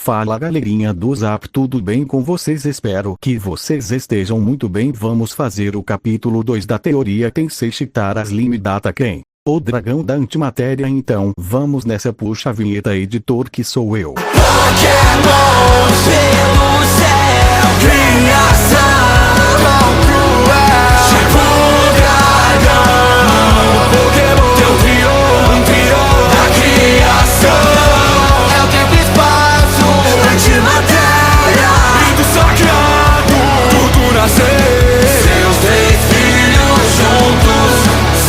Fala galerinha do Zap, tudo bem com vocês? Espero que vocês estejam muito bem. Vamos fazer o capítulo 2 da teoria Tensei Shitara Slim Data Ken, o dragão da antimatéria. Então vamos nessa, puxa a vinheta, editor, que sou eu. Pokémon pelo céu, criação cruel, tipo dragão. Pokémon teu criou da criação. É o tempo e espaço, antimatéria, lindo sagrado, tudo nascer. Seus três filhos juntos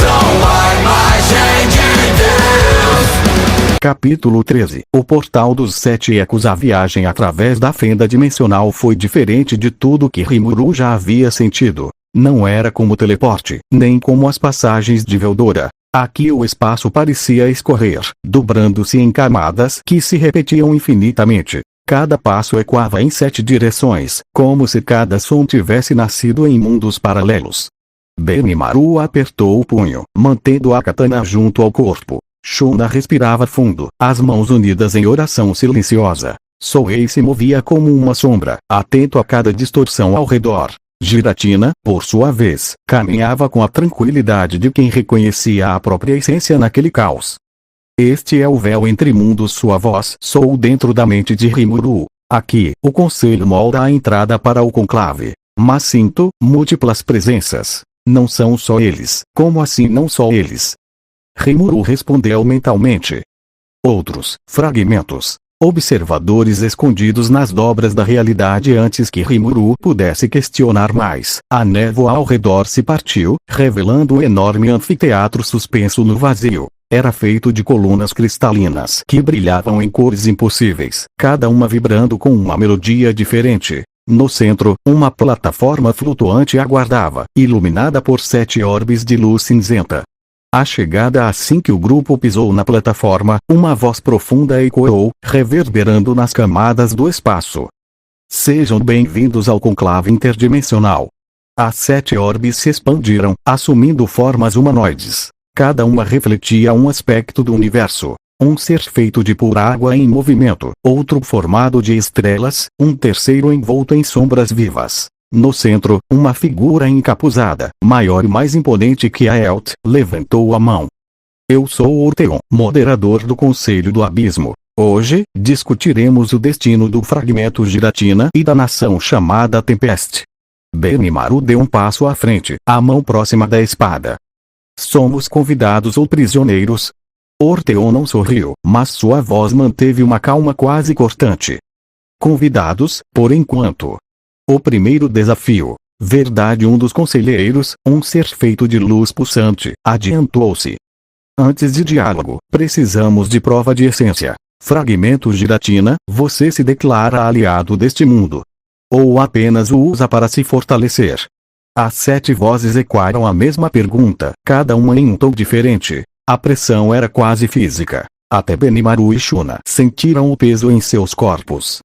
são a imagem de Deus. Capítulo 13. O Portal dos Sete Ecos. A viagem através da fenda dimensional foi diferente de tudo que Rimuru já havia sentido. Não era como teleporte, nem como as passagens de Veldora. Aqui o espaço parecia escorrer, dobrando-se em camadas que se repetiam infinitamente. Cada passo ecoava em 7 direções, como se cada som tivesse nascido em mundos paralelos. Benimaru apertou o punho, mantendo a katana junto ao corpo. Shuna respirava fundo, as mãos unidas em oração silenciosa. Souei se movia como uma sombra, atento a cada distorção ao redor. Giratina, por sua vez, caminhava com a tranquilidade de quem reconhecia a própria essência naquele caos. Este é o véu entre mundos. Sua voz soou dentro da mente de Rimuru. Aqui, o conselho molda a entrada para o conclave. Mas sinto múltiplas presenças. Não são só eles. Como assim não só eles? Rimuru respondeu mentalmente. Outros fragmentos. Observadores escondidos nas dobras da realidade. Antes que Rimuru pudesse questionar mais, a névoa ao redor se partiu, revelando um enorme anfiteatro suspenso no vazio. Era feito de colunas cristalinas que brilhavam em cores impossíveis, cada uma vibrando com uma melodia diferente. No centro, uma plataforma flutuante aguardava, iluminada por 7 orbes de luz cinzenta. À chegada, assim que o grupo pisou na plataforma, uma voz profunda ecoou, reverberando nas camadas do espaço. Sejam bem-vindos ao conclave interdimensional. As 7 orbes se expandiram, assumindo formas humanoides. Cada uma refletia um aspecto do universo. Um ser feito de pura água em movimento, outro formado de estrelas, um terceiro envolto em sombras vivas. No centro, uma figura encapuzada, maior e mais imponente que a Elt, levantou a mão. Eu sou Orteon, moderador do Conselho do Abismo. Hoje, discutiremos o destino do fragmento Giratina e da nação chamada Tempest. Benimaru deu um passo à frente, a mão próxima da espada. Somos convidados ou prisioneiros? Orteon não sorriu, mas sua voz manteve uma calma quase cortante. Convidados, por enquanto. O primeiro desafio. Verdade. Um dos conselheiros, um ser feito de luz pulsante, adiantou-se. Antes de diálogo, precisamos de prova de essência. Fragmento Giratina, você se declara aliado deste mundo? Ou apenas o usa para se fortalecer? As 7 vozes ecoaram a mesma pergunta, cada uma em um tom diferente. A pressão era quase física. Até Benimaru e Shuna sentiram o peso em seus corpos.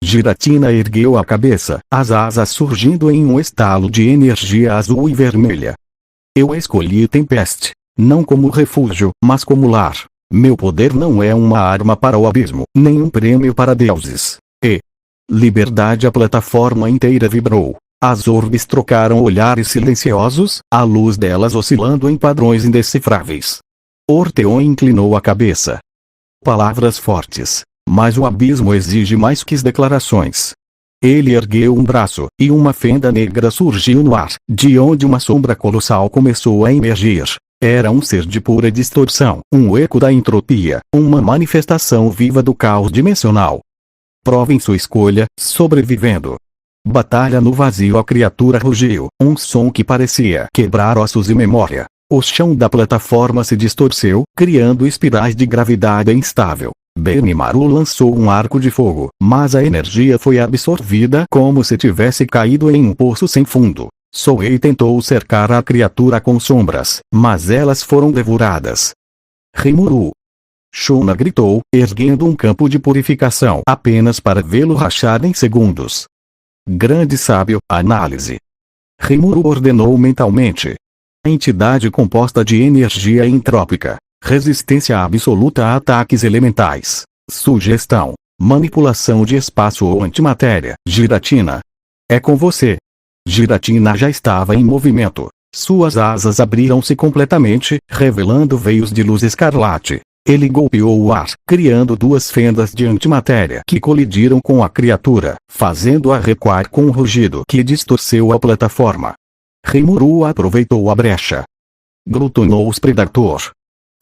Giratina ergueu a cabeça, as asas surgindo em um estalo de energia azul e vermelha. Eu escolhi Tempest. Não como refúgio, mas como lar. Meu poder não é uma arma para o abismo, nem um prêmio para deuses. Liberdade. A plataforma inteira vibrou. As orbes trocaram olhares silenciosos, a luz delas oscilando em padrões indecifráveis. Orteon inclinou a cabeça. Palavras fortes. Mas o abismo exige mais que as declarações. Ele ergueu um braço, e uma fenda negra surgiu no ar, de onde uma sombra colossal começou a emergir. Era um ser de pura distorção, um eco da entropia, uma manifestação viva do caos dimensional. Provem sua escolha, sobrevivendo. Batalha no vazio. A criatura rugiu, um som que parecia quebrar ossos e memória. O chão da plataforma se distorceu, criando espirais de gravidade instável. Benimaru lançou um arco de fogo, mas a energia foi absorvida como se tivesse caído em um poço sem fundo. Souei tentou cercar a criatura com sombras, mas elas foram devoradas. Rimuru! Shuna gritou, erguendo um campo de purificação apenas para vê-lo rachar em segundos. Grande sábio, análise. Rimuru ordenou mentalmente. Entidade composta de energia entrópica. Resistência absoluta a ataques elementais. Sugestão. Manipulação de espaço ou antimatéria. Giratina. É com você. Giratina já estava em movimento. Suas asas abriram-se completamente, revelando veios de luz escarlate. Ele golpeou o ar, criando duas fendas de antimatéria que colidiram com a criatura, fazendo-a recuar com um rugido que distorceu a plataforma. Rimuru aproveitou a brecha. Glutonou-os Predator.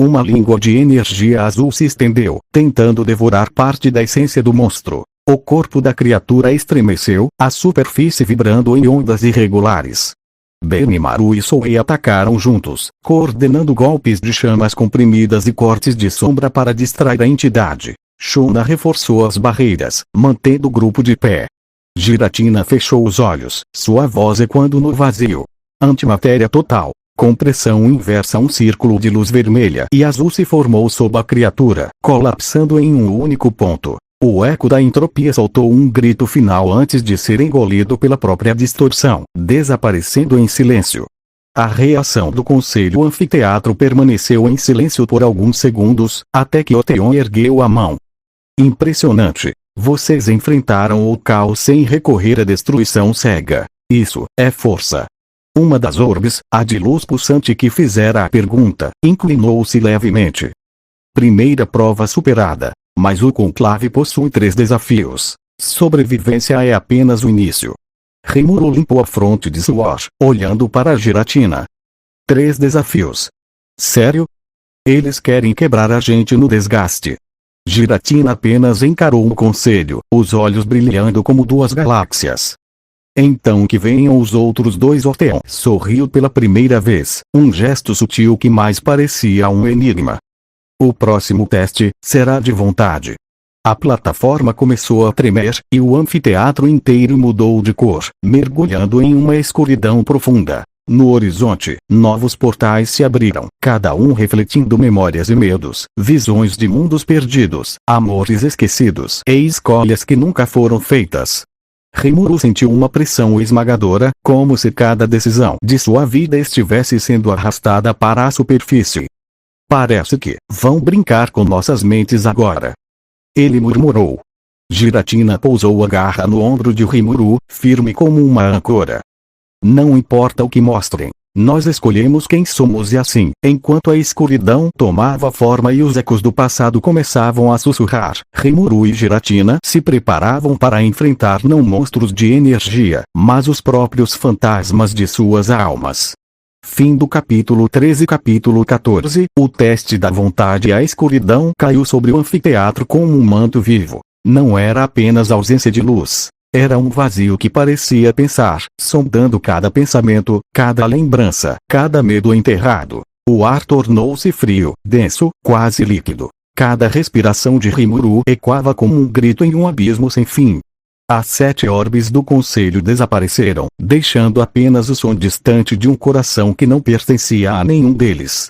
Uma língua de energia azul se estendeu, tentando devorar parte da essência do monstro. O corpo da criatura estremeceu, a superfície vibrando em ondas irregulares. Benimaru e Soei atacaram juntos, coordenando golpes de chamas comprimidas e cortes de sombra para distrair a entidade. Shuna reforçou as barreiras, mantendo o grupo de pé. Giratina fechou os olhos, sua voz ecoando no vazio. Antimatéria total. Com pressão inversa, um círculo de luz vermelha e azul se formou sob a criatura, colapsando em um único ponto. O eco da entropia soltou um grito final antes de ser engolido pela própria distorção, desaparecendo em silêncio. A reação do conselho anfiteatro permaneceu em silêncio por alguns segundos, até que Oteon ergueu a mão. Impressionante! Vocês enfrentaram o caos sem recorrer à destruição cega. Isso é força. Uma das orbes, a de luz pulsante que fizera a pergunta, inclinou-se levemente. Primeira prova superada. Mas o conclave possui 3 desafios. Sobrevivência é apenas o início. Rimuru limpou a fronte de suor, olhando para a Giratina. 3 desafios. Sério? Eles querem quebrar a gente no desgaste. Giratina apenas encarou o conselho, os olhos brilhando como 2 galáxias. Então que venham os outros 2. Oteon sorriu pela primeira vez, um gesto sutil que mais parecia um enigma. O próximo teste será de vontade. A plataforma começou a tremer, e o anfiteatro inteiro mudou de cor, mergulhando em uma escuridão profunda. No horizonte, novos portais se abriram, cada um refletindo memórias e medos, visões de mundos perdidos, amores esquecidos e escolhas que nunca foram feitas. Rimuru sentiu uma pressão esmagadora, como se cada decisão de sua vida estivesse sendo arrastada para a superfície. Parece que vão brincar com nossas mentes agora. Ele murmurou. Giratina pousou a garra no ombro de Rimuru, firme como uma âncora. Não importa o que mostrem. Nós escolhemos quem somos e assim, enquanto a escuridão tomava forma e os ecos do passado começavam a sussurrar, Rimuru e Giratina se preparavam para enfrentar não monstros de energia, mas os próprios fantasmas de suas almas. Fim do capítulo 13. Capítulo 14. O teste da vontade. A escuridão caiu sobre o anfiteatro como um manto vivo. Não era apenas ausência de luz. Era um vazio que parecia pensar, sondando cada pensamento, cada lembrança, cada medo enterrado. O ar tornou-se frio, denso, quase líquido. Cada respiração de Rimuru ecoava como um grito em um abismo sem fim. As 7 orbes do conselho desapareceram, deixando apenas o som distante de um coração que não pertencia a nenhum deles.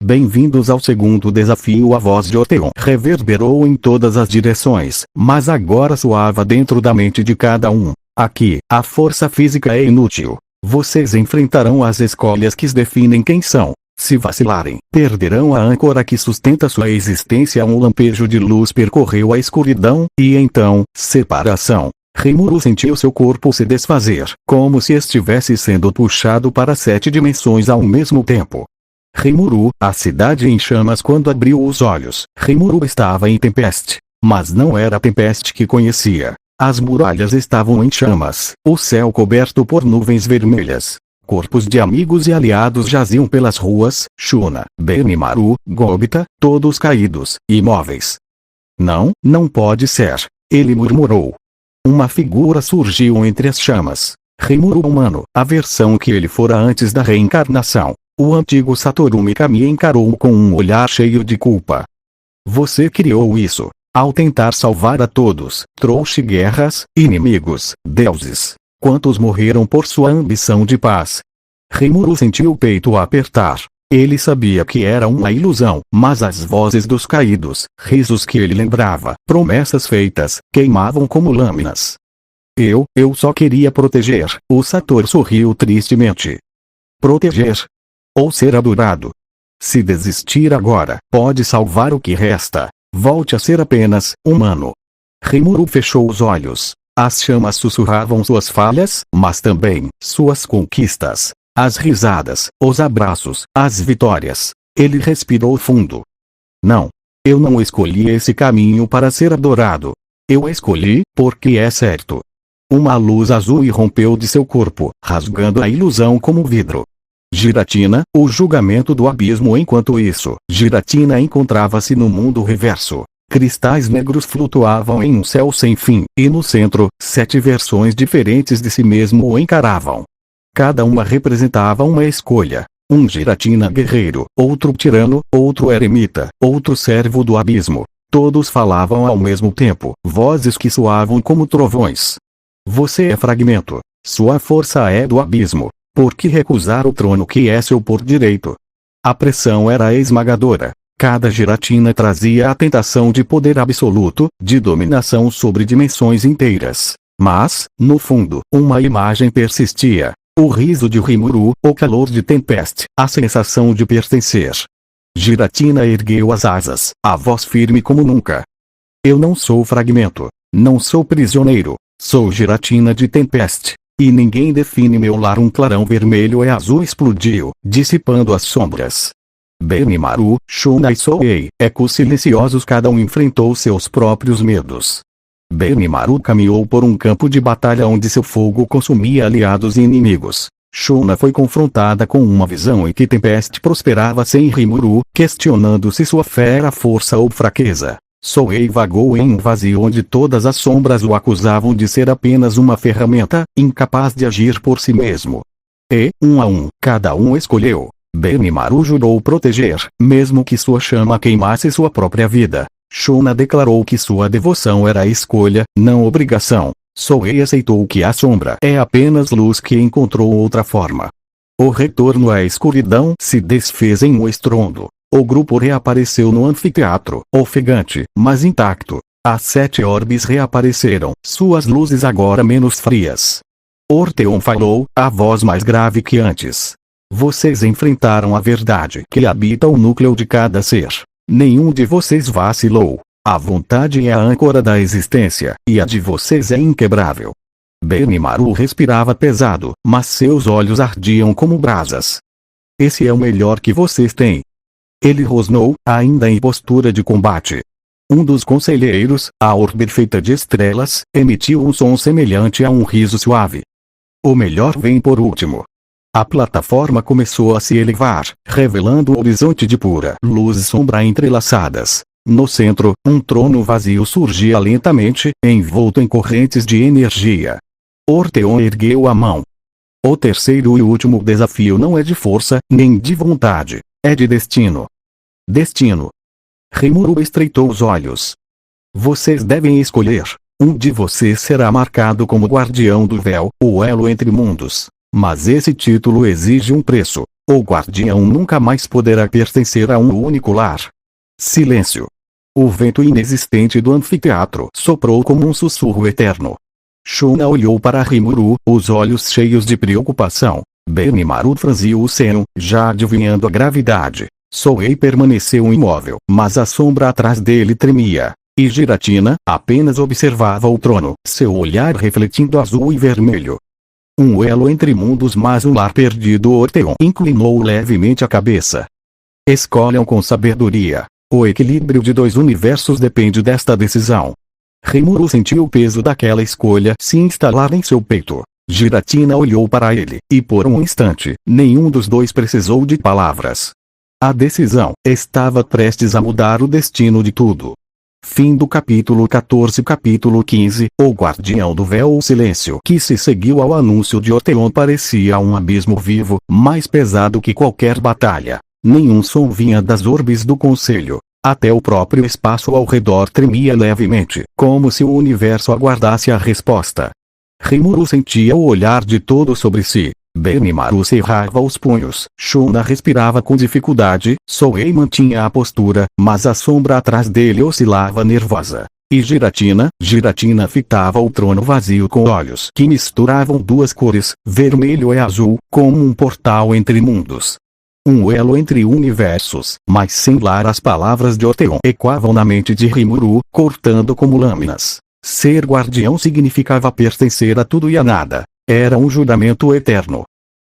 Bem-vindos ao segundo desafio. A voz de Oteon reverberou em todas as direções, mas agora soava dentro da mente de cada um. Aqui, a força física é inútil. Vocês enfrentarão as escolhas que definem quem são. Se vacilarem, perderão a âncora que sustenta sua existência. Um lampejo de luz percorreu a escuridão, e então, separação. Rimuru sentiu seu corpo se desfazer, como se estivesse sendo puxado para 7 dimensões ao mesmo tempo. Rimuru, a cidade em chamas. Quando abriu os olhos, Rimuru estava em tempeste. Mas não era a tempeste que conhecia. As muralhas estavam em chamas, o céu coberto por nuvens vermelhas. Corpos de amigos e aliados jaziam pelas ruas, Shuna, Benimaru, Gobita, todos caídos, imóveis. Não pode ser, ele murmurou. Uma figura surgiu entre as chamas. Rimuru humano, a versão que ele fora antes da reencarnação. O antigo Satoru Kami encarou-o com um olhar cheio de culpa. Você criou isso. Ao tentar salvar a todos, trouxe guerras, inimigos, deuses. Quantos morreram por sua ambição de paz? Rimuru sentiu o peito apertar. Ele sabia que era uma ilusão, mas as vozes dos caídos, risos que ele lembrava, promessas feitas, queimavam como lâminas. Eu só queria proteger. O Satoru sorriu tristemente. Proteger? Ou ser adorado? Se desistir agora, pode salvar o que resta. Volte a ser apenas humano. Rimuru fechou os olhos. As chamas sussurravam suas falhas, mas também suas conquistas. As risadas, os abraços, as vitórias. Ele respirou fundo. Não. Eu não escolhi esse caminho para ser adorado. Eu escolhi, porque é certo. Uma luz azul irrompeu de seu corpo, rasgando a ilusão como vidro. Giratina, o julgamento do abismo. Enquanto isso, Giratina encontrava-se no mundo reverso. Cristais negros flutuavam em um céu sem fim, e no centro, 7 versões diferentes de si mesmo o encaravam. Cada uma representava uma escolha. Um Giratina guerreiro, outro tirano, outro eremita, outro servo do abismo. Todos falavam ao mesmo tempo, vozes que soavam como trovões. Você é fragmento. Sua força é do abismo. Por que recusar o trono que é seu por direito? A pressão era esmagadora. Cada Giratina trazia a tentação de poder absoluto, de dominação sobre dimensões inteiras. Mas, no fundo, uma imagem persistia. O riso de Rimuru, o calor de Tempest, a sensação de pertencer. Giratina ergueu as asas, a voz firme como nunca. Eu não sou fragmento. Não sou prisioneiro. Sou Giratina de Tempest. E ninguém define meu lar. Um clarão vermelho e azul explodiu, dissipando as sombras. Benimaru, Shuna e Soei, ecos silenciosos, cada um enfrentou seus próprios medos. Benimaru caminhou por um campo de batalha onde seu fogo consumia aliados e inimigos. Shuna foi confrontada com uma visão em que Tempest prosperava sem Rimuru, questionando se sua fé era força ou fraqueza. Soei vagou em um vazio onde todas as sombras o acusavam de ser apenas uma ferramenta, incapaz de agir por si mesmo. E, um a um, cada um escolheu. Benimaru jurou proteger, mesmo que sua chama queimasse sua própria vida. Shuna declarou que sua devoção era escolha, não obrigação. Soei aceitou que a sombra é apenas luz que encontrou outra forma. O retorno à escuridão se desfez em um estrondo. O grupo reapareceu no anfiteatro, ofegante, mas intacto. As 7 orbes reapareceram, suas luzes agora menos frias. Orteon falou, a voz mais grave que antes. Vocês enfrentaram a verdade que habita o núcleo de cada ser. Nenhum de vocês vacilou. A vontade é a âncora da existência, e a de vocês é inquebrável. Benimaru respirava pesado, mas seus olhos ardiam como brasas. Esse é o melhor que vocês têm. Ele rosnou, ainda em postura de combate. Um dos conselheiros, a orbe feita de estrelas, emitiu um som semelhante a um riso suave. O melhor vem por último. A plataforma começou a se elevar, revelando um horizonte de pura luz e sombra entrelaçadas. No centro, um trono vazio surgia lentamente, envolto em correntes de energia. Orteon ergueu a mão. O terceiro e último desafio não é de força, nem de vontade. É de destino. Destino. Rimuru estreitou os olhos. Vocês devem escolher. Um de vocês será marcado como guardião do véu, o elo entre mundos. Mas esse título exige um preço. O guardião nunca mais poderá pertencer a um único lar. Silêncio. O vento inexistente do anfiteatro soprou como um sussurro eterno. Shuna olhou para Rimuru, os olhos cheios de preocupação. Benimaru franziu o seno, já adivinhando a gravidade. Soei permaneceu imóvel, mas a sombra atrás dele tremia. E Giratina apenas observava o trono, seu olhar refletindo azul e vermelho. Um elo entre mundos, mas um lar perdido. Orteon inclinou levemente a cabeça. Escolham com sabedoria. O equilíbrio de 2 universos depende desta decisão. Rimuru sentiu o peso daquela escolha se instalar em seu peito. Giratina olhou para ele, e por um instante, nenhum dos dois precisou de palavras. A decisão estava prestes a mudar o destino de tudo. Fim do capítulo 14. Capítulo 15. O guardião do véu. O silêncio que se seguiu ao anúncio de Orteon parecia um abismo vivo, mais pesado que qualquer batalha. Nenhum som vinha das orbes do conselho. Até o próprio espaço ao redor tremia levemente, como se o universo aguardasse a resposta. Rimuru sentia o olhar de todos sobre si. Benimaru cerrava os punhos. Shuna respirava com dificuldade. Soei mantinha a postura, mas a sombra atrás dele oscilava nervosa. E Giratina fitava o trono vazio com olhos que misturavam 2 cores, vermelho e azul, como um portal entre mundos. Um elo entre universos, mas sem lar. As palavras de Orteon ecoavam na mente de Rimuru, cortando como lâminas. Ser guardião significava pertencer a tudo e a nada. Era um juramento eterno.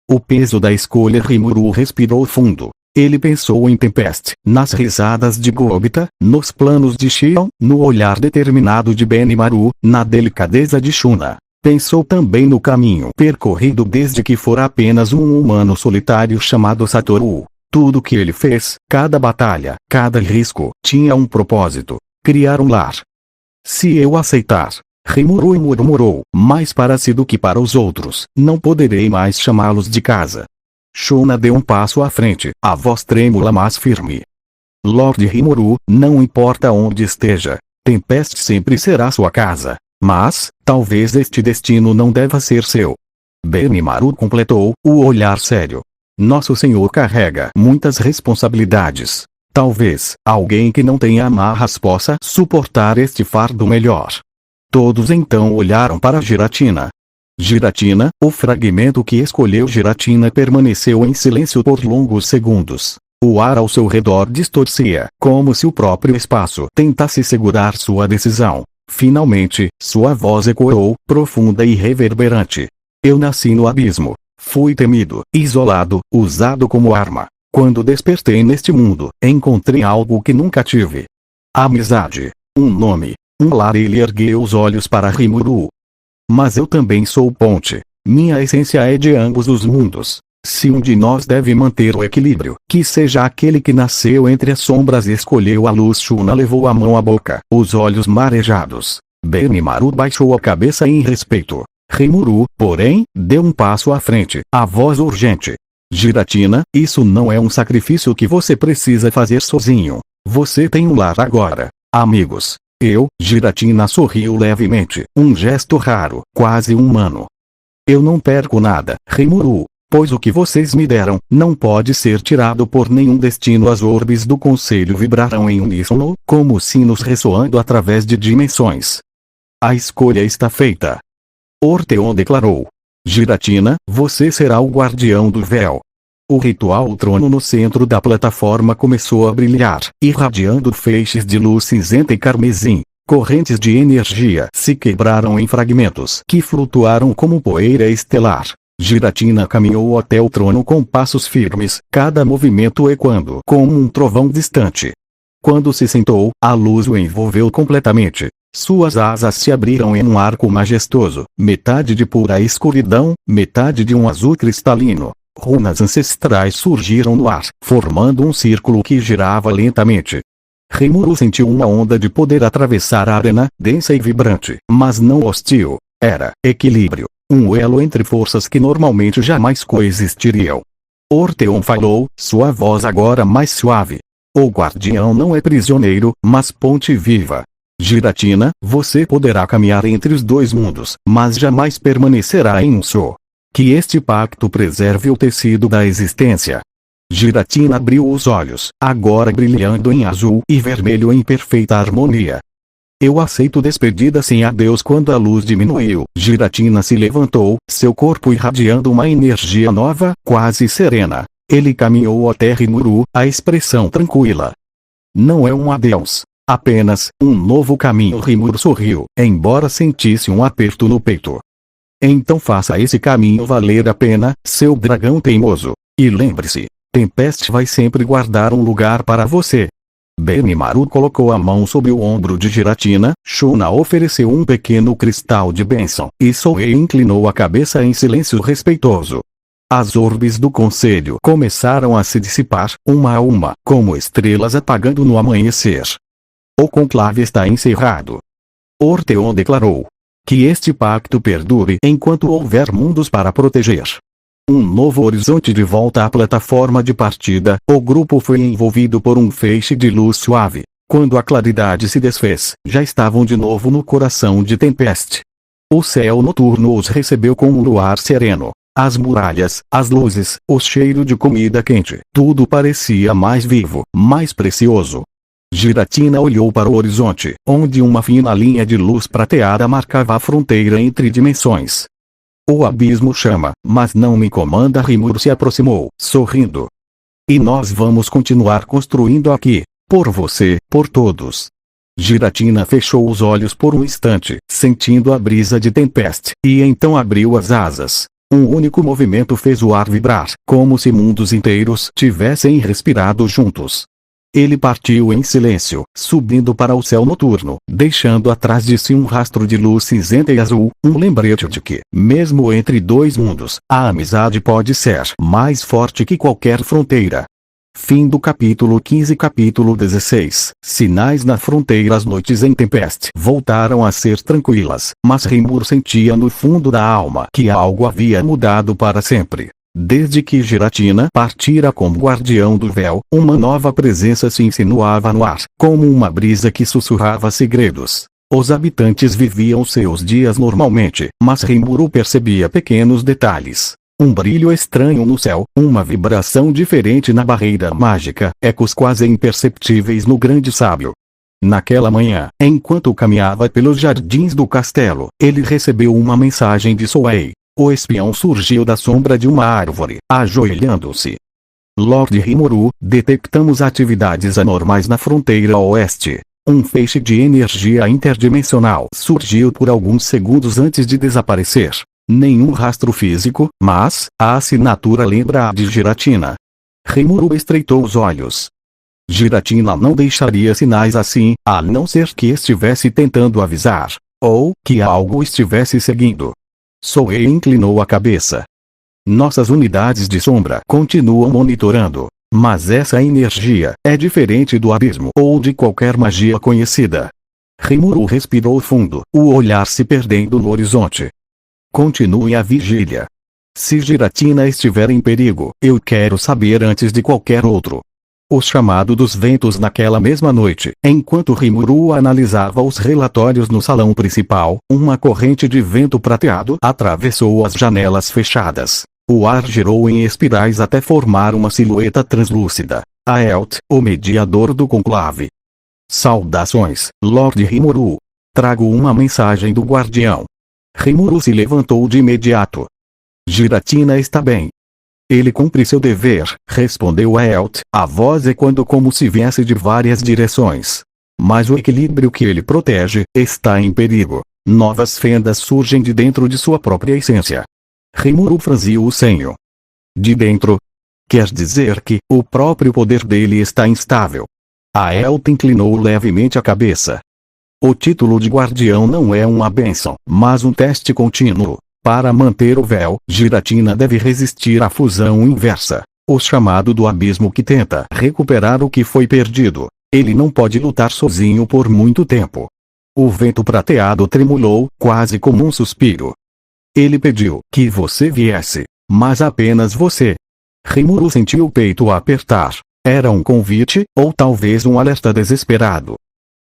O peso da escolha. Rimuru respirou fundo. Ele pensou em Tempest, nas risadas de Gobita, nos planos de Xion, no olhar determinado de Benimaru, na delicadeza de Shuna. Pensou também no caminho percorrido desde que fora apenas um humano solitário chamado Satoru. Tudo que ele fez, cada batalha, cada risco, tinha um propósito: criar um lar. Se eu aceitar, Rimuru murmurou, mais para si do que para os outros, não poderei mais chamá-los de casa. Shuna deu um passo à frente, a voz trêmula mas firme. Lord Rimuru, não importa onde esteja, Tempest sempre será sua casa. Mas, talvez este destino não deva ser seu. Benimaru completou, o olhar sério. Nosso Senhor carrega muitas responsabilidades. Talvez, alguém que não tenha amarras possa suportar este fardo melhor. Todos então olharam para Giratina. Giratina, o fragmento que escolheu Giratina permaneceu em silêncio por longos segundos. O ar ao seu redor distorcia, como se o próprio espaço tentasse segurar sua decisão. Finalmente, sua voz ecoou, profunda e reverberante. Eu nasci no abismo. Fui temido, isolado, usado como arma. Quando despertei neste mundo, encontrei algo que nunca tive. Amizade. Um nome. Um lar. Ele ergueu os olhos para Rimuru. Mas eu também sou ponte. Minha essência é de ambos os mundos. Se um de nós deve manter o equilíbrio, que seja aquele que nasceu entre as sombras e escolheu a luz. Shuna levou a mão à boca, os olhos marejados. Benimaru baixou a cabeça em respeito. Rimuru, porém, deu um passo à frente, a voz urgente. Giratina, isso não é um sacrifício que você precisa fazer sozinho. Você tem um lar agora. Amigos. Giratina sorriu levemente, um gesto raro, quase humano. Eu não perco nada, Rimuru, pois o que vocês me deram, não pode ser tirado por nenhum destino. As orbes do conselho vibraram em uníssono, como sinos ressoando através de dimensões. A escolha está feita. Orteon declarou. Giratina, você será o guardião do véu. O ritual. O trono no centro da plataforma começou a brilhar, irradiando feixes de luz cinzenta e carmesim. Correntes de energia se quebraram em fragmentos que flutuaram como poeira estelar. Giratina caminhou até o trono com passos firmes, cada movimento ecoando como um trovão distante. Quando se sentou, a luz o envolveu completamente. Suas asas se abriram em um arco majestoso, metade de pura escuridão, metade de um azul cristalino. Runas ancestrais surgiram no ar, formando um círculo que girava lentamente. Rimuru sentiu uma onda de poder atravessar a arena, densa e vibrante, mas não hostil. Era equilíbrio, um elo entre forças que normalmente jamais coexistiriam. Orteon falou, sua voz agora mais suave. O guardião não é prisioneiro, mas ponte viva. Giratina, você poderá caminhar entre os dois mundos, mas jamais permanecerá em um só. Que este pacto preserve o tecido da existência. Giratina abriu os olhos, agora brilhando em azul e vermelho em perfeita harmonia. Eu aceito despedida sem adeus. Quando a luz diminuiu, Giratina se levantou, seu corpo irradiando uma energia nova, quase serena. Ele caminhou até Rimuru, a expressão tranquila. Não é um adeus. Apenas, um novo caminho. Rimuru sorriu, embora sentisse um aperto no peito. Então faça esse caminho valer a pena, seu dragão teimoso. E lembre-se, Tempest vai sempre guardar um lugar para você. Benimaru colocou a mão sobre o ombro de Giratina, Shuna ofereceu um pequeno cristal de bênção, e Soei inclinou a cabeça em silêncio respeitoso. As orbes do conselho começaram a se dissipar, uma a uma, como estrelas apagando no amanhecer. O conclave está encerrado. Orteon declarou. Que este pacto perdure enquanto houver mundos para proteger. Um novo horizonte. De volta à plataforma de partida, o grupo foi envolvido por um feixe de luz suave. Quando a claridade se desfez, já estavam de novo no coração de Tempest. O céu noturno os recebeu com um luar sereno. As muralhas, as luzes, o cheiro de comida quente, tudo parecia mais vivo, mais precioso. Giratina olhou para o horizonte, onde uma fina linha de luz prateada marcava a fronteira entre dimensões. O abismo chama, mas não me comanda. Rimuru se aproximou, sorrindo. E nós vamos continuar construindo aqui, por você, por todos. Giratina fechou os olhos por um instante, sentindo a brisa de tempeste, e então abriu as asas. Um único movimento fez o ar vibrar, como se mundos inteiros tivessem respirado juntos. Ele partiu em silêncio, subindo para o céu noturno, deixando atrás de si um rastro de luz cinzenta e azul, um lembrete de que, mesmo entre dois mundos, a amizade pode ser mais forte que qualquer fronteira. Fim do capítulo 15. Capítulo 16. Sinais na fronteira. As noites em tempeste voltaram a ser tranquilas, mas Rimuru sentia no fundo da alma que algo havia mudado para sempre. Desde que Giratina partira como guardião do véu, uma nova presença se insinuava no ar, como uma brisa que sussurrava segredos. Os habitantes viviam seus dias normalmente, mas Rimuru percebia pequenos detalhes. Um brilho estranho no céu, uma vibração diferente na barreira mágica, ecos quase imperceptíveis no grande sábio. Naquela manhã, enquanto caminhava pelos jardins do castelo, ele recebeu uma mensagem de Souei. O espião surgiu da sombra de uma árvore, ajoelhando-se. Lord Rimuru, detectamos atividades anormais na fronteira oeste. Um feixe de energia interdimensional surgiu por alguns segundos antes de desaparecer. Nenhum rastro físico, mas a assinatura lembra a de Giratina. Rimuru estreitou os olhos. Giratina não deixaria sinais assim, a não ser que estivesse tentando avisar, ou que algo estivesse seguindo. Souei inclinou a cabeça. Nossas unidades de sombra continuam monitorando, mas essa energia é diferente do abismo ou de qualquer magia conhecida. Rimuru respirou fundo, o olhar se perdendo no horizonte. Continue a vigília. Se Giratina estiver em perigo, eu quero saber antes de qualquer outro. O chamado dos ventos. Naquela mesma noite, enquanto Rimuru analisava os relatórios no salão principal, uma corrente de vento prateado atravessou as janelas fechadas. O ar girou em espirais até formar uma silhueta translúcida. Aelt, o mediador do conclave. Saudações, Lord Rimuru. Trago uma mensagem do guardião. Rimuru se levantou de imediato. Giratina está bem. Ele cumpre seu dever, respondeu Aelt, a voz ecoando como se viesse de várias direções. Mas o equilíbrio que ele protege está em perigo. Novas fendas surgem de dentro de sua própria essência. Rimuru franziu o senho. De dentro? Quer dizer que o próprio poder dele está instável. Aelt inclinou levemente a cabeça. O título de guardião não é uma bênção, mas um teste contínuo. Para manter o véu, Giratina deve resistir à fusão inversa, o chamado do abismo que tenta recuperar o que foi perdido. Ele não pode lutar sozinho por muito tempo. O vento prateado tremulou, quase como um suspiro. Ele pediu que você viesse, mas apenas você. Rimuru sentiu o peito apertar. Era um convite, ou talvez um alerta desesperado.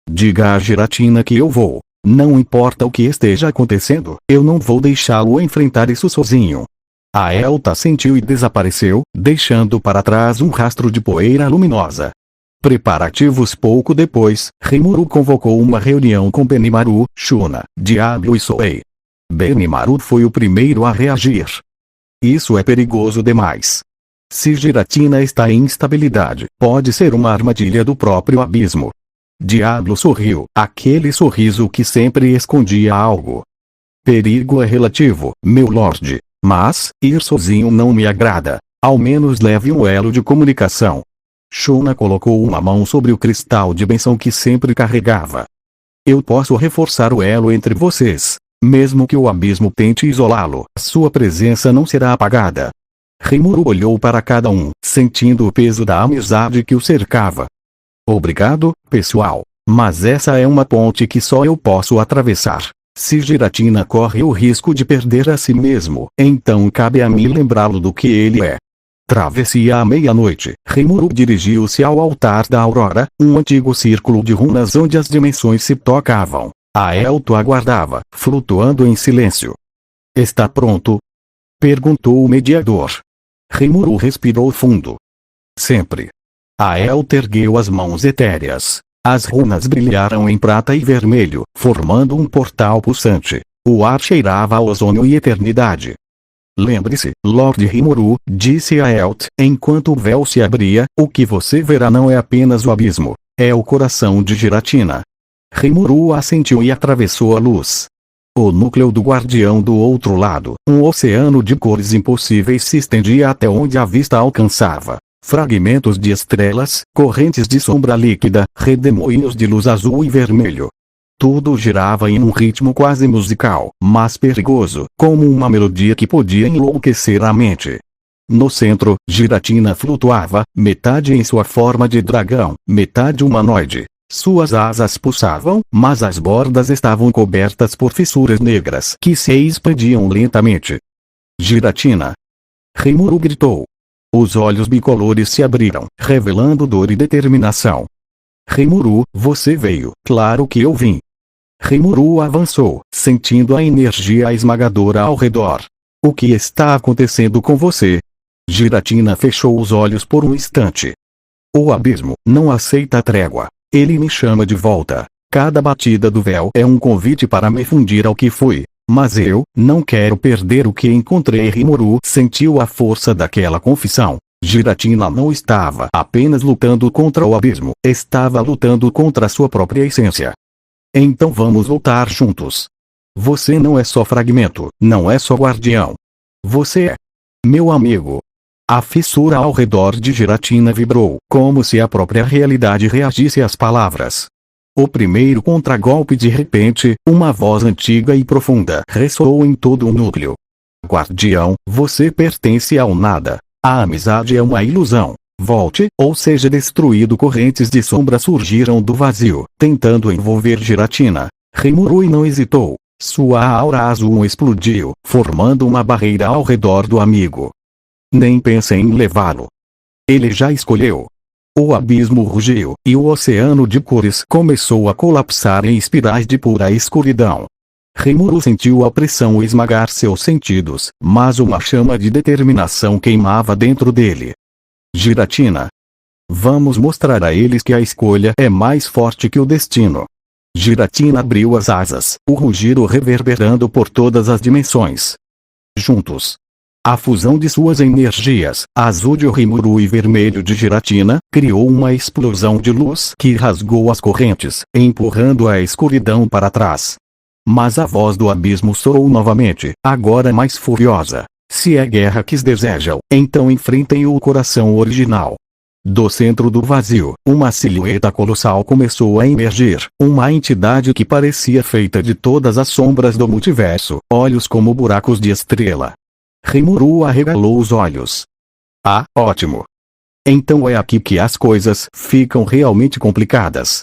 Diga a Giratina que eu vou. Não importa o que esteja acontecendo, eu não vou deixá-lo enfrentar isso sozinho. Aelt assentiu e desapareceu, deixando para trás um rastro de poeira luminosa. Preparativos. Pouco depois, Rimuru convocou uma reunião com Benimaru, Shuna, Diablo e Souei. Benimaru foi o primeiro a reagir. Isso é perigoso demais. Se Giratina está em instabilidade, pode ser uma armadilha do próprio abismo. Diablo sorriu, aquele sorriso que sempre escondia algo. Perigo é relativo, meu lord, mas ir sozinho não me agrada. Ao menos leve um elo de comunicação. Shuna colocou uma mão sobre o cristal de benção que sempre carregava. Eu posso reforçar o elo entre vocês. Mesmo que o abismo tente isolá-lo, sua presença não será apagada. Rimuru olhou para cada um, sentindo o peso da amizade que o cercava. Obrigado, pessoal, mas essa é uma ponte que só eu posso atravessar. Se Giratina corre o risco de perder a si mesmo, então cabe a mim lembrá-lo do que ele é. Travessia à meia-noite, Rimuru dirigiu-se ao altar da aurora, um antigo círculo de runas onde as dimensões se tocavam. Aelt aguardava, flutuando em silêncio. Está pronto? Perguntou o mediador. Rimuru respirou fundo. Sempre. Aelt ergueu as mãos etéreas. As runas brilharam em prata e vermelho, formando um portal pulsante. O ar cheirava a ozônio e eternidade. Lembre-se, Lord Rimuru, disse Aelt, enquanto o véu se abria, o que você verá não é apenas o abismo. É o coração de Giratina. Rimuru assentiu e atravessou a luz. O núcleo do guardião do outro lado, um oceano de cores impossíveis se estendia até onde a vista alcançava. Fragmentos de estrelas, correntes de sombra líquida, redemoinhos de luz azul e vermelho. Tudo girava em um ritmo quase musical, mas perigoso, como uma melodia que podia enlouquecer a mente. No centro, Giratina flutuava, metade em sua forma de dragão, metade humanoide. Suas asas pulsavam, mas as bordas estavam cobertas por fissuras negras que se expandiam lentamente. Giratina! Rimuru gritou. Os olhos bicolores se abriram, revelando dor e determinação. Rimuru, você veio, claro que eu vim. Rimuru avançou, sentindo a energia esmagadora ao redor. O que está acontecendo com você? Giratina fechou os olhos por um instante. O abismo não aceita trégua. Ele me chama de volta. Cada batida do véu é um convite para me fundir ao que fui. Mas eu não quero perder o que encontrei. Rimuru sentiu a força daquela confissão. Giratina não estava apenas lutando contra o abismo, estava lutando contra sua própria essência. Então vamos lutar juntos. Você não é só fragmento, não é só guardião. Você é meu amigo. A fissura ao redor de Giratina vibrou, como se a própria realidade reagisse às palavras. O primeiro contragolpe. De repente, uma voz antiga e profunda ressoou em todo o núcleo. Guardião, você pertence ao nada. A amizade é uma ilusão. Volte, ou seja destruído. Correntes de sombra surgiram do vazio, tentando envolver Giratina. Rimuru não hesitou. Sua aura azul explodiu, formando uma barreira ao redor do amigo. Nem pense em levá-lo. Ele já escolheu. O abismo rugiu, e o oceano de cores começou a colapsar em espirais de pura escuridão. Rimuru sentiu a pressão esmagar seus sentidos, mas uma chama de determinação queimava dentro dele. Giratina. Vamos mostrar a eles que a escolha é mais forte que o destino. Giratina abriu as asas, o rugido reverberando por todas as dimensões. Juntos. A fusão de suas energias, azul de Rimuru e vermelho de Giratina, criou uma explosão de luz que rasgou as correntes, empurrando a escuridão para trás. Mas a voz do abismo soou novamente, agora mais furiosa. Se é guerra que desejam, então enfrentem o coração original. Do centro do vazio, uma silhueta colossal começou a emergir, uma entidade que parecia feita de todas as sombras do multiverso, olhos como buracos de estrela. Rimuru arregalou os olhos. Ah, ótimo! Então é aqui que as coisas ficam realmente complicadas.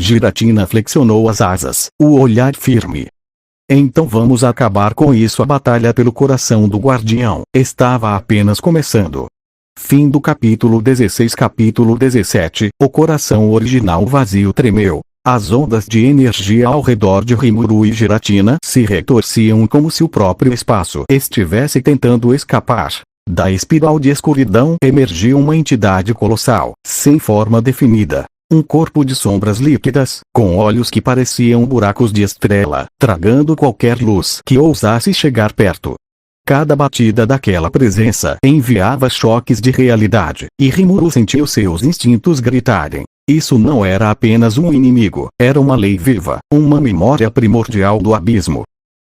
Giratina flexionou as asas, o olhar firme. Então vamos acabar com isso. A batalha pelo coração do guardião estava apenas começando. Fim do capítulo 16. Capítulo 17. O coração original vazio tremeu. As ondas de energia ao redor de Rimuru e Giratina se retorciam como se o próprio espaço estivesse tentando escapar. Da espiral de escuridão emergiu uma entidade colossal, sem forma definida. Um corpo de sombras líquidas, com olhos que pareciam buracos de estrela, tragando qualquer luz que ousasse chegar perto. Cada batida daquela presença enviava choques de realidade, e Rimuru sentiu seus instintos gritarem. Isso não era apenas um inimigo, era uma lei viva, uma memória primordial do abismo.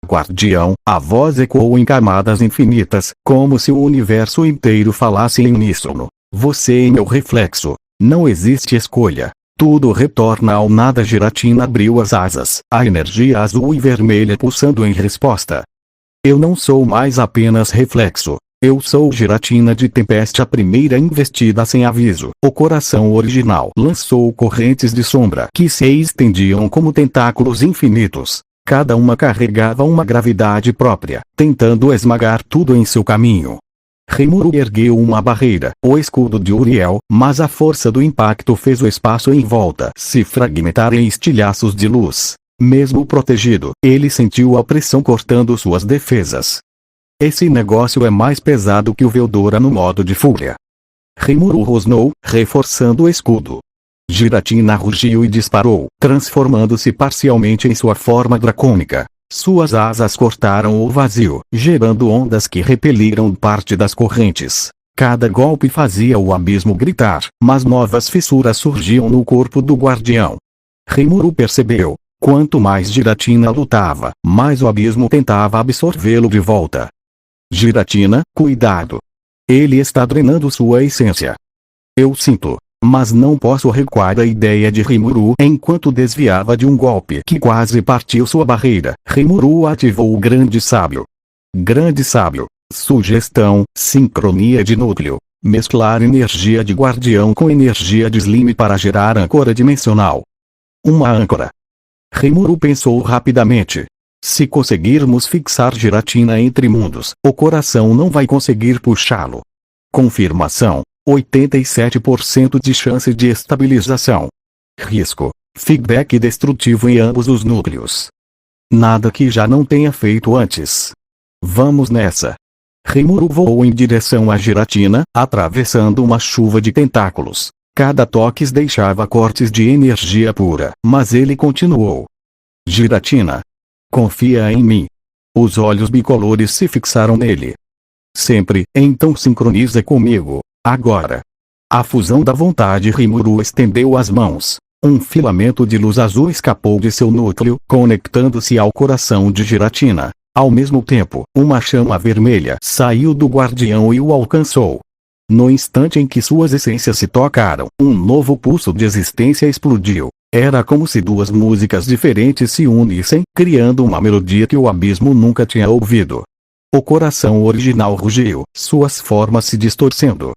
Guardião, a voz ecoou em camadas infinitas, como se o universo inteiro falasse em uníssono. Você é meu reflexo. Não existe escolha. Tudo retorna ao nada. Giratina abriu as asas, a energia azul e vermelha pulsando em resposta. Eu não sou mais apenas reflexo. Eu sou Giratina de Tempeste. A primeira investida sem aviso. O coração original lançou correntes de sombra que se estendiam como tentáculos infinitos. Cada uma carregava uma gravidade própria, tentando esmagar tudo em seu caminho. Rimuru ergueu uma barreira, o escudo de Uriel, mas a força do impacto fez o espaço em volta se fragmentar em estilhaços de luz. Mesmo protegido, ele sentiu a pressão cortando suas defesas. Esse negócio é mais pesado que o Veldora no modo de fúria. Rimuru rosnou, reforçando o escudo. Giratina rugiu e disparou, transformando-se parcialmente em sua forma dracônica. Suas asas cortaram o vazio, gerando ondas que repeliram parte das correntes. Cada golpe fazia o abismo gritar, mas novas fissuras surgiam no corpo do guardião. Rimuru percebeu. Quanto mais Giratina lutava, mais o abismo tentava absorvê-lo de volta. Giratina, cuidado. Ele está drenando sua essência. Eu sinto. Mas não posso recuar da ideia de Rimuru enquanto desviava de um golpe que quase partiu sua barreira. Rimuru ativou o Grande Sábio. Grande Sábio. Sugestão, sincronia de núcleo. Mesclar energia de guardião com energia de slime para gerar âncora dimensional. Uma âncora. Rimuru pensou rapidamente. Se conseguirmos fixar Giratina entre mundos, o coração não vai conseguir puxá-lo. Confirmação. 87% de chance de estabilização. Risco. Feedback destrutivo em ambos os núcleos. Nada que já não tenha feito antes. Vamos nessa. Rimuru voou em direção a Giratina, atravessando uma chuva de tentáculos. Cada toque deixava cortes de energia pura, mas ele continuou. Giratina. Confia em mim. Os olhos bicolores se fixaram nele. Sempre, então sincroniza comigo. Agora. A fusão da vontade. Rimuru estendeu as mãos. Um filamento de luz azul escapou de seu núcleo, conectando-se ao coração de Giratina. Ao mesmo tempo, uma chama vermelha saiu do guardião e o alcançou. No instante em que suas essências se tocaram, um novo pulso de existência explodiu. Era como se duas músicas diferentes se unissem, criando uma melodia que o abismo nunca tinha ouvido. O coração original rugiu, suas formas se distorcendo.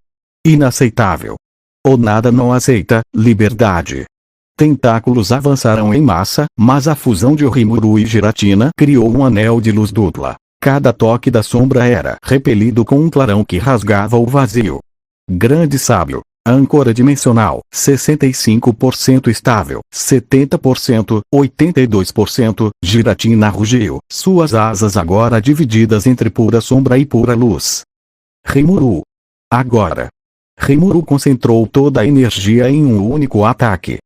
Inaceitável. O nada não aceita liberdade. Tentáculos avançaram em massa, mas a fusão de Rimuru e Giratina criou um anel de luz dupla. Cada toque da sombra era repelido com um clarão que rasgava o vazio. Grande Sábio. Âncora dimensional. 65% estável. 70%, 82%. Giratina rugiu. Suas asas agora divididas entre pura sombra e pura luz. Rimuru. Agora. Rimuru concentrou toda a energia em um único ataque.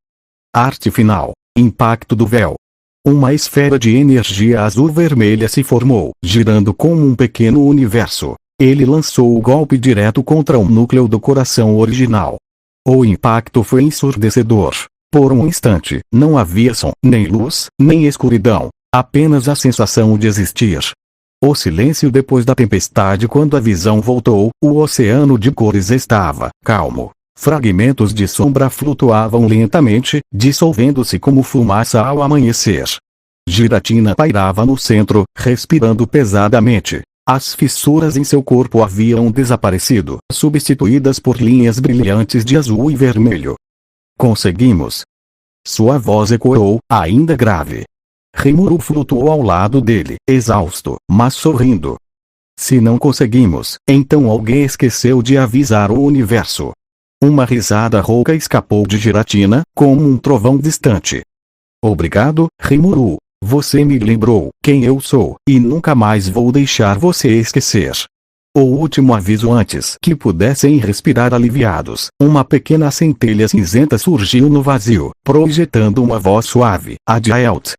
Arte final. Impacto do véu. Uma esfera de energia azul-vermelha se formou, girando como um pequeno universo. Ele lançou o golpe direto contra o núcleo do coração original. O impacto foi ensurdecedor. Por um instante, não havia som, nem luz, nem escuridão. Apenas a sensação de existir. O silêncio depois da tempestade. Quando a visão voltou, o oceano de cores estava calmo. Fragmentos de sombra flutuavam lentamente, dissolvendo-se como fumaça ao amanhecer. Giratina pairava no centro, respirando pesadamente. As fissuras em seu corpo haviam desaparecido, substituídas por linhas brilhantes de azul e vermelho. Conseguimos. Sua voz ecoou, ainda grave. Rimuru flutuou ao lado dele, exausto, mas sorrindo. Se não conseguimos, então alguém esqueceu de avisar o universo. Uma risada rouca escapou de Giratina, como um trovão distante. Obrigado, Rimuru. Você me lembrou quem eu sou, e nunca mais vou deixar você esquecer. O último aviso antes que pudessem respirar aliviados. Uma pequena centelha cinzenta surgiu no vazio, projetando uma voz suave. Adielt.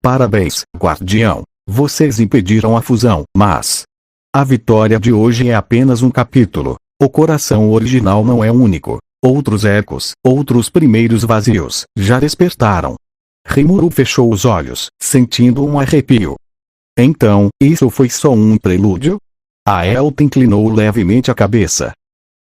Parabéns, guardião. Vocês impediram a fusão, mas a vitória de hoje é apenas um capítulo. O coração original não é único. Outros ecos, outros primeiros vazios, já despertaram. Rimuru fechou os olhos, sentindo um arrepio. Então, isso foi só um prelúdio? Aelta inclinou levemente a cabeça.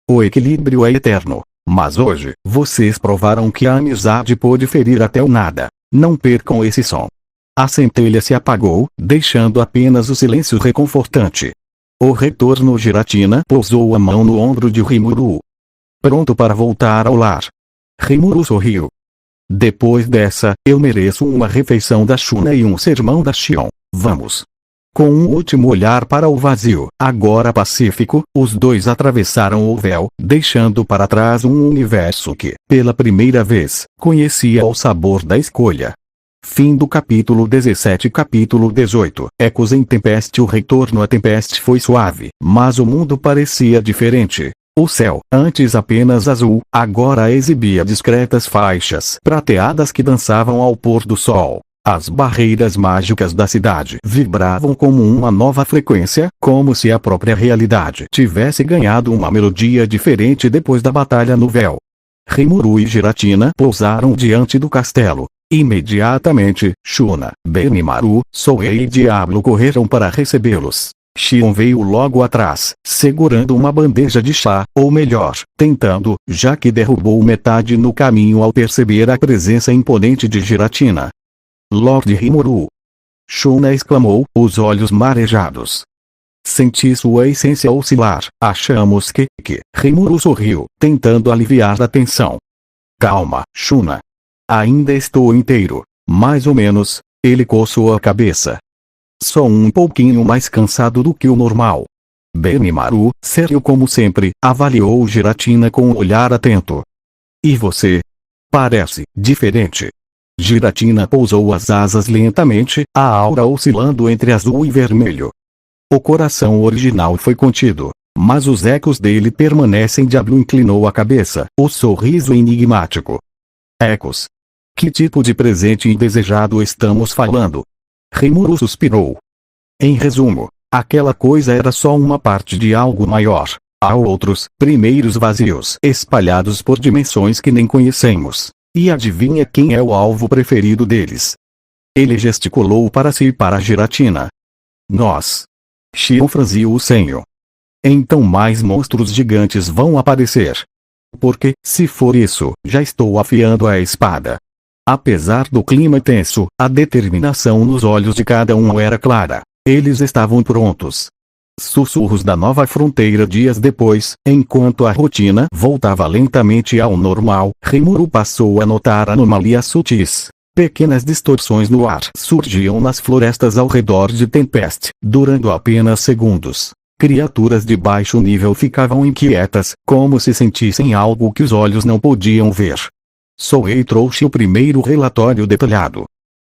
O equilíbrio é eterno. Mas hoje, vocês provaram que a amizade pode ferir até o nada. Não percam esse som. A centelha se apagou, deixando apenas o silêncio reconfortante. O retorno. Giratina pousou a mão no ombro de Rimuru. Pronto para voltar ao lar. Rimuru sorriu. Depois dessa, eu mereço uma refeição da Shuna e um sermão da Xion. Vamos. Com um último olhar para o vazio, agora pacífico, os dois atravessaram o véu, deixando para trás um universo que, pela primeira vez, conhecia o sabor da escolha. Fim do capítulo 17. Capítulo 18. Ecos em Tempeste. O retorno à Tempeste foi suave, mas o mundo parecia diferente. O céu, antes apenas azul, agora exibia discretas faixas prateadas que dançavam ao pôr do sol. As barreiras mágicas da cidade vibravam como uma nova frequência, como se a própria realidade tivesse ganhado uma melodia diferente depois da batalha no véu. Rimuru e Giratina pousaram diante do castelo. Imediatamente, Shuna, Benimaru, Sohei e Diablo correram para recebê-los. Xion veio logo atrás, segurando uma bandeja de chá, ou melhor, tentando, já que derrubou metade no caminho ao perceber a presença imponente de Giratina. Lord Rimuru! Shuna exclamou, os olhos marejados. Senti sua essência oscilar. Achamos que. Rimuru sorriu, tentando aliviar a tensão. Calma, Shuna. Ainda estou inteiro. Mais ou menos. Ele coçou a cabeça. Só um pouquinho mais cansado do que o normal. Benimaru, sério como sempre, avaliou Giratina com um olhar atento. E você? Parece diferente. Giratina pousou as asas lentamente, a aura oscilando entre azul e vermelho. O coração original foi contido, mas os ecos dele permanecem. Diablo inclinou a cabeça, o sorriso enigmático. Ecos? Que tipo de presente indesejado estamos falando? Rimuru suspirou. Em resumo, aquela coisa era só uma parte de algo maior. Há outros, primeiros vazios espalhados por dimensões que nem conhecemos. E adivinha quem é o alvo preferido deles? Ele gesticulou para si e para Giratina. Nós. Xion franziu o senho. Então mais monstros gigantes vão aparecer. Porque, se for isso, já estou afiando a espada. Apesar do clima tenso, a determinação nos olhos de cada um era clara. Eles estavam prontos. Sussurros da nova fronteira dias depois, enquanto a rotina voltava lentamente ao normal, Rimuru passou a notar anomalias sutis. Pequenas distorções no ar surgiam nas florestas ao redor de Tempest, durando apenas segundos. Criaturas de baixo nível ficavam inquietas, como se sentissem algo que os olhos não podiam ver. Sohei trouxe o primeiro relatório detalhado.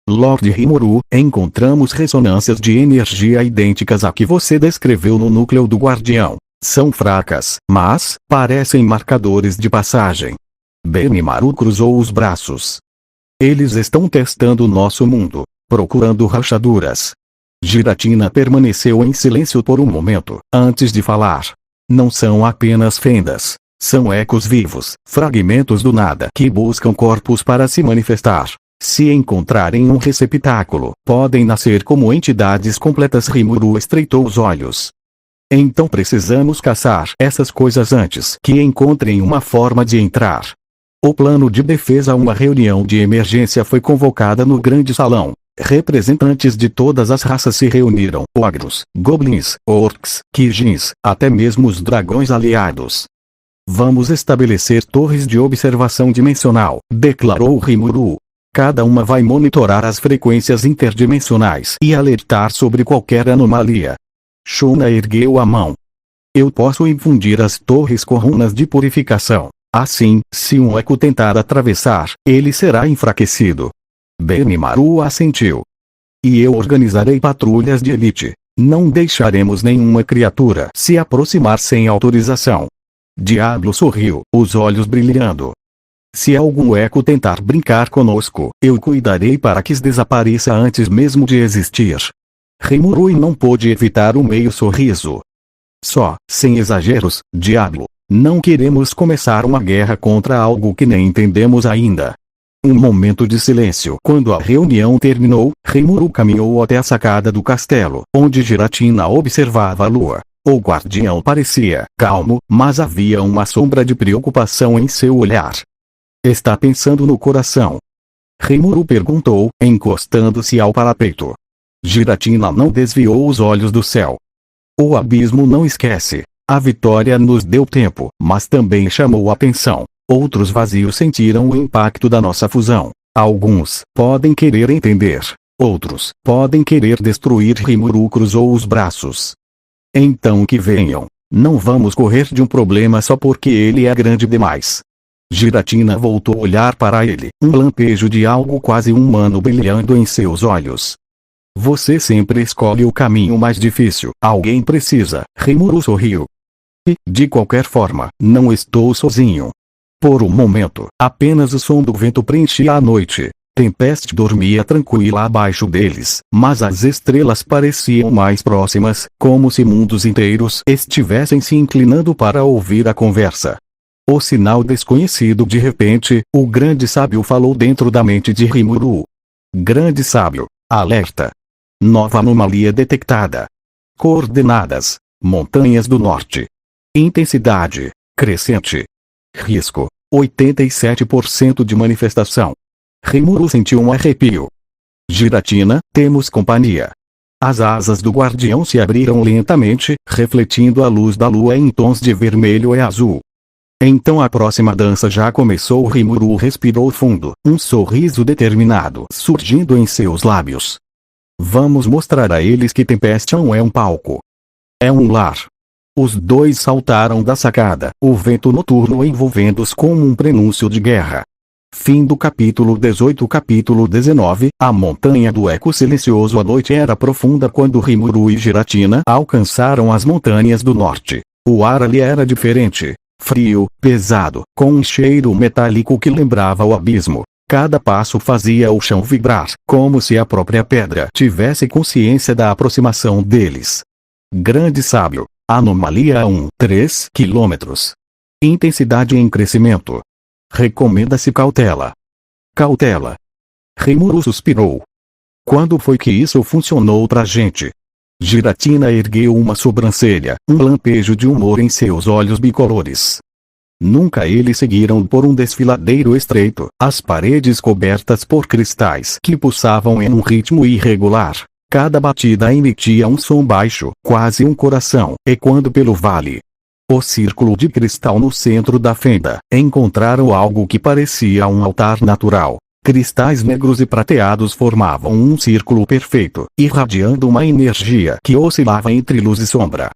Lord Rimuru, encontramos ressonâncias de energia idênticas à que você descreveu no núcleo do Guardião. São fracas, mas parecem marcadores de passagem. Benimaru cruzou os braços. Eles estão testando nosso mundo, procurando rachaduras. Giratina permaneceu em silêncio por um momento, antes de falar. Não são apenas fendas. São ecos vivos, fragmentos do nada que buscam corpos para se manifestar. Se encontrarem um receptáculo, podem nascer como entidades completas. Rimuru estreitou os olhos. Então precisamos caçar essas coisas antes que encontrem uma forma de entrar. O plano de defesa. Uma reunião de emergência foi convocada no grande salão. Representantes de todas as raças se reuniram. Ogros, goblins, orcs, kijins, até mesmo os dragões aliados. Vamos estabelecer torres de observação dimensional, declarou Rimuru. Cada uma vai monitorar as frequências interdimensionais e alertar sobre qualquer anomalia. Shuna ergueu a mão. Eu posso infundir as torres com runas de purificação. Assim, se um eco tentar atravessar, ele será enfraquecido. Benimaru assentiu. E eu organizarei patrulhas de elite. Não deixaremos nenhuma criatura se aproximar sem autorização. Diablo sorriu, os olhos brilhando. Se algum eco tentar brincar conosco, eu cuidarei para que desapareça antes mesmo de existir. Rimuru não pôde evitar um meio sorriso. Só, sem exageros, Diablo. Não queremos começar uma guerra contra algo que nem entendemos ainda. Um momento de silêncio. Quando a reunião terminou, Rimuru caminhou até a sacada do castelo, onde Giratina observava a lua. O guardião parecia calmo, mas havia uma sombra de preocupação em seu olhar. Está pensando no coração? Rimuru perguntou, encostando-se ao parapeito. Giratina não desviou os olhos do céu. O abismo não esquece. A vitória nos deu tempo, mas também chamou atenção. Outros vazios sentiram o impacto da nossa fusão. Alguns podem querer entender. Outros podem querer destruir. Rimuru cruzou os braços. Então que venham. Não vamos correr de um problema só porque ele é grande demais. Giratina voltou a olhar para ele, um lampejo de algo quase humano brilhando em seus olhos. Você sempre escolhe o caminho mais difícil. Alguém precisa. Rimuru sorriu. E, de qualquer forma, não estou sozinho. Por um momento, apenas o som do vento preenchia a noite. Tempest dormia tranquila abaixo deles, mas as estrelas pareciam mais próximas, como se mundos inteiros estivessem se inclinando para ouvir a conversa. O sinal desconhecido. De repente, o grande sábio falou dentro da mente de Rimuru. Grande sábio, alerta. Nova anomalia detectada. Coordenadas: Montanhas do Norte. Intensidade: crescente. Risco: 87% de manifestação. Rimuru sentiu um arrepio. Giratina, temos companhia. As asas do guardião se abriram lentamente, refletindo a luz da lua em tons de vermelho e azul. Então a próxima dança já começou. Rimuru respirou fundo, um sorriso determinado surgindo em seus lábios. Vamos mostrar a eles que Tempest não é um palco. É um lar. Os dois saltaram da sacada, o vento noturno envolvendo-os como um prenúncio de guerra. Fim do capítulo 18. Capítulo 19. A montanha do eco silencioso. A noite era profunda quando Rimuru e Giratina alcançaram as montanhas do norte. O ar ali era diferente. Frio, pesado, com um cheiro metálico que lembrava o abismo. Cada passo fazia o chão vibrar, como se a própria pedra tivesse consciência da aproximação deles. Grande sábio. Anomalia 3 quilômetros. Intensidade em crescimento. Recomenda-se cautela. Cautela. Rimuru suspirou. Quando foi que isso funcionou pra gente? Giratina ergueu uma sobrancelha, um lampejo de humor em seus olhos bicolores. Nunca. Eles seguiram por um desfiladeiro estreito, as paredes cobertas por cristais que pulsavam em um ritmo irregular. Cada batida emitia um som baixo, quase um coração, ecoando pelo vale. O círculo de cristal no centro da fenda, encontraram algo que parecia um altar natural. Cristais negros e prateados formavam um círculo perfeito, irradiando uma energia que oscilava entre luz e sombra.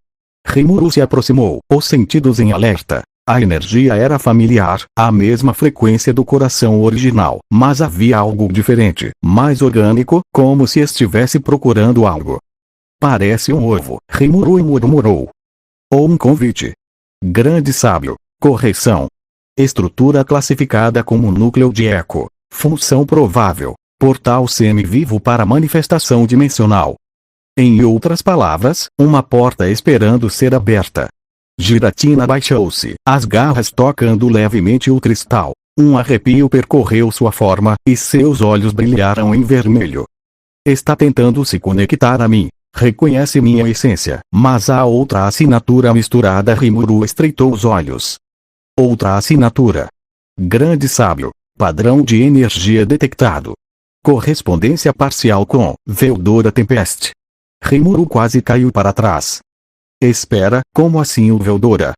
Rimuru se aproximou, os sentidos em alerta. A energia era familiar, a mesma frequência do coração original, mas havia algo diferente, mais orgânico, como se estivesse procurando algo. Parece um ovo, Rimuru murmurou. Ou um convite. Grande sábio. Correção. Estrutura classificada como núcleo de eco. Função provável: portal semi-vivo para manifestação dimensional. Em outras palavras, uma porta esperando ser aberta. Giratina abaixou-se, as garras tocando levemente o cristal. Um arrepio percorreu sua forma, e seus olhos brilharam em vermelho. Está tentando se conectar a mim. Reconhece minha essência, mas há outra assinatura misturada. Rimuru estreitou os olhos. Outra assinatura. Grande sábio. Padrão de energia detectado. Correspondência parcial com Veldora Tempest. Rimuru quase caiu para trás. Espera, como assim o Veldora?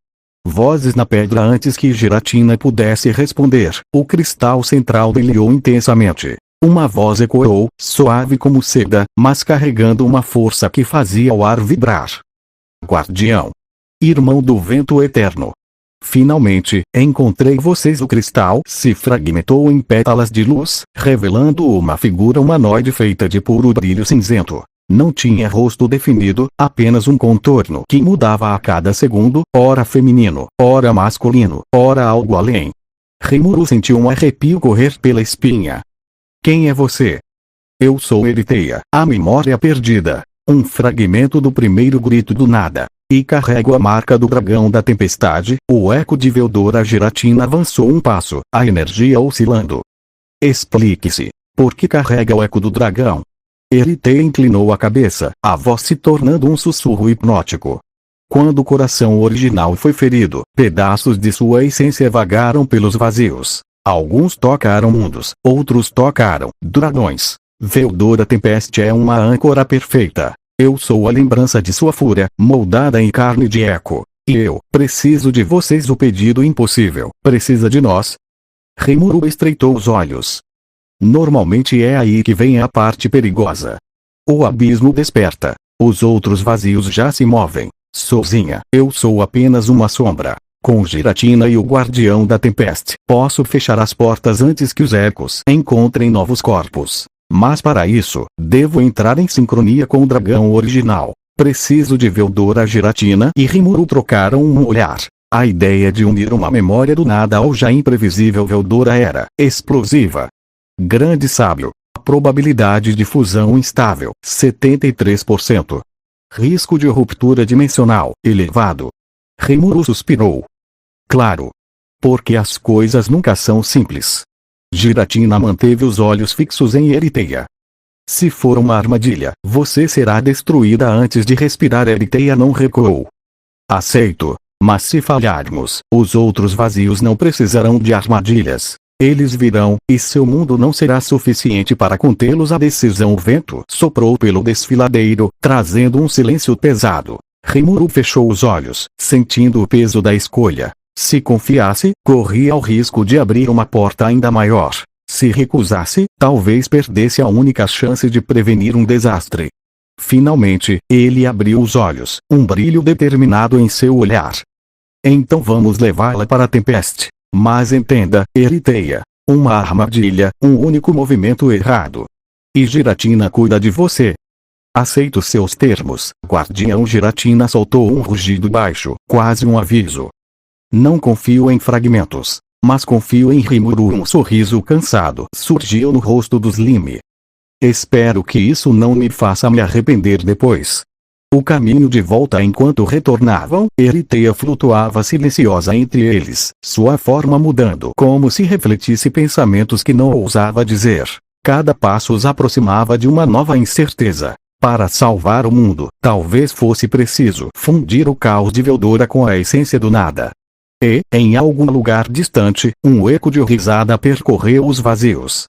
Vozes na pedra. Antes que Giratina pudesse responder, o cristal central brilhou intensamente. Uma voz ecoou, suave como seda, mas carregando uma força que fazia o ar vibrar. Guardião. Irmão do vento eterno. Finalmente, encontrei vocês. O cristal se fragmentou em pétalas de luz, revelando uma figura humanoide feita de puro brilho cinzento. Não tinha rosto definido, apenas um contorno que mudava a cada segundo, ora feminino, ora masculino, ora algo além. Rimuru sentiu um arrepio correr pela espinha. Quem é você? Eu sou Eriteia, a memória perdida, um fragmento do primeiro grito do nada. E carrego a marca do dragão da tempestade. O eco de Veldora. Giratina avançou um passo, a energia oscilando. Explique-se. Por que carrega o eco do dragão? Eriteia inclinou a cabeça, a voz se tornando um sussurro hipnótico. Quando o coração original foi ferido, pedaços de sua essência vagaram pelos vazios. Alguns tocaram mundos, outros tocaram dragões. Veldora Tempest é uma âncora perfeita. Eu sou a lembrança de sua fúria, moldada em carne de eco. E eu preciso de vocês. O pedido impossível precisa de nós. Rimuru estreitou os olhos. Normalmente é aí que vem a parte perigosa. O abismo desperta. Os outros vazios já se movem. Sozinha, eu sou apenas uma sombra. Com Giratina e o guardião da Tempest, posso fechar as portas antes que os ecos encontrem novos corpos. Mas para isso, devo entrar em sincronia com o dragão original. Preciso de Veldora. Giratina e Rimuru trocaram um olhar. A ideia de unir uma memória do nada ao já imprevisível Veldora era explosiva. Grande sábio. Probabilidade de fusão instável, 73%. Risco de ruptura dimensional, elevado. Rimuru suspirou. Claro. Porque as coisas nunca são simples. Giratina manteve os olhos fixos em Eriteia. Se for uma armadilha, você será destruída antes de respirar. Eriteia não recuou. Aceito. Mas se falharmos, os outros vazios não precisarão de armadilhas. Eles virão, e seu mundo não será suficiente para contê-los. A decisão. O vento soprou pelo desfiladeiro, trazendo um silêncio pesado. Rimuru fechou os olhos, sentindo o peso da escolha. Se confiasse, corria o risco de abrir uma porta ainda maior. Se recusasse, talvez perdesse a única chance de prevenir um desastre. Finalmente, ele abriu os olhos, um brilho determinado em seu olhar. Então vamos levá-la para a Tempest. Mas entenda, Eriteia. Uma armadilha, um único movimento errado. E Giratina cuida de você. Aceito seus termos, guardião. Giratina soltou um rugido baixo, quase um aviso. Não confio em fragmentos, mas confio em Rimuru. Um sorriso cansado surgiu no rosto do Slim. Espero que isso não me faça me arrepender depois. O caminho de volta. Enquanto retornavam, Eriteia flutuava silenciosa entre eles, sua forma mudando como se refletisse pensamentos que não ousava dizer. Cada passo os aproximava de uma nova incerteza. Para salvar o mundo, talvez fosse preciso fundir o caos de Veldora com a essência do nada. E, em algum lugar distante, um eco de risada percorreu os vazios.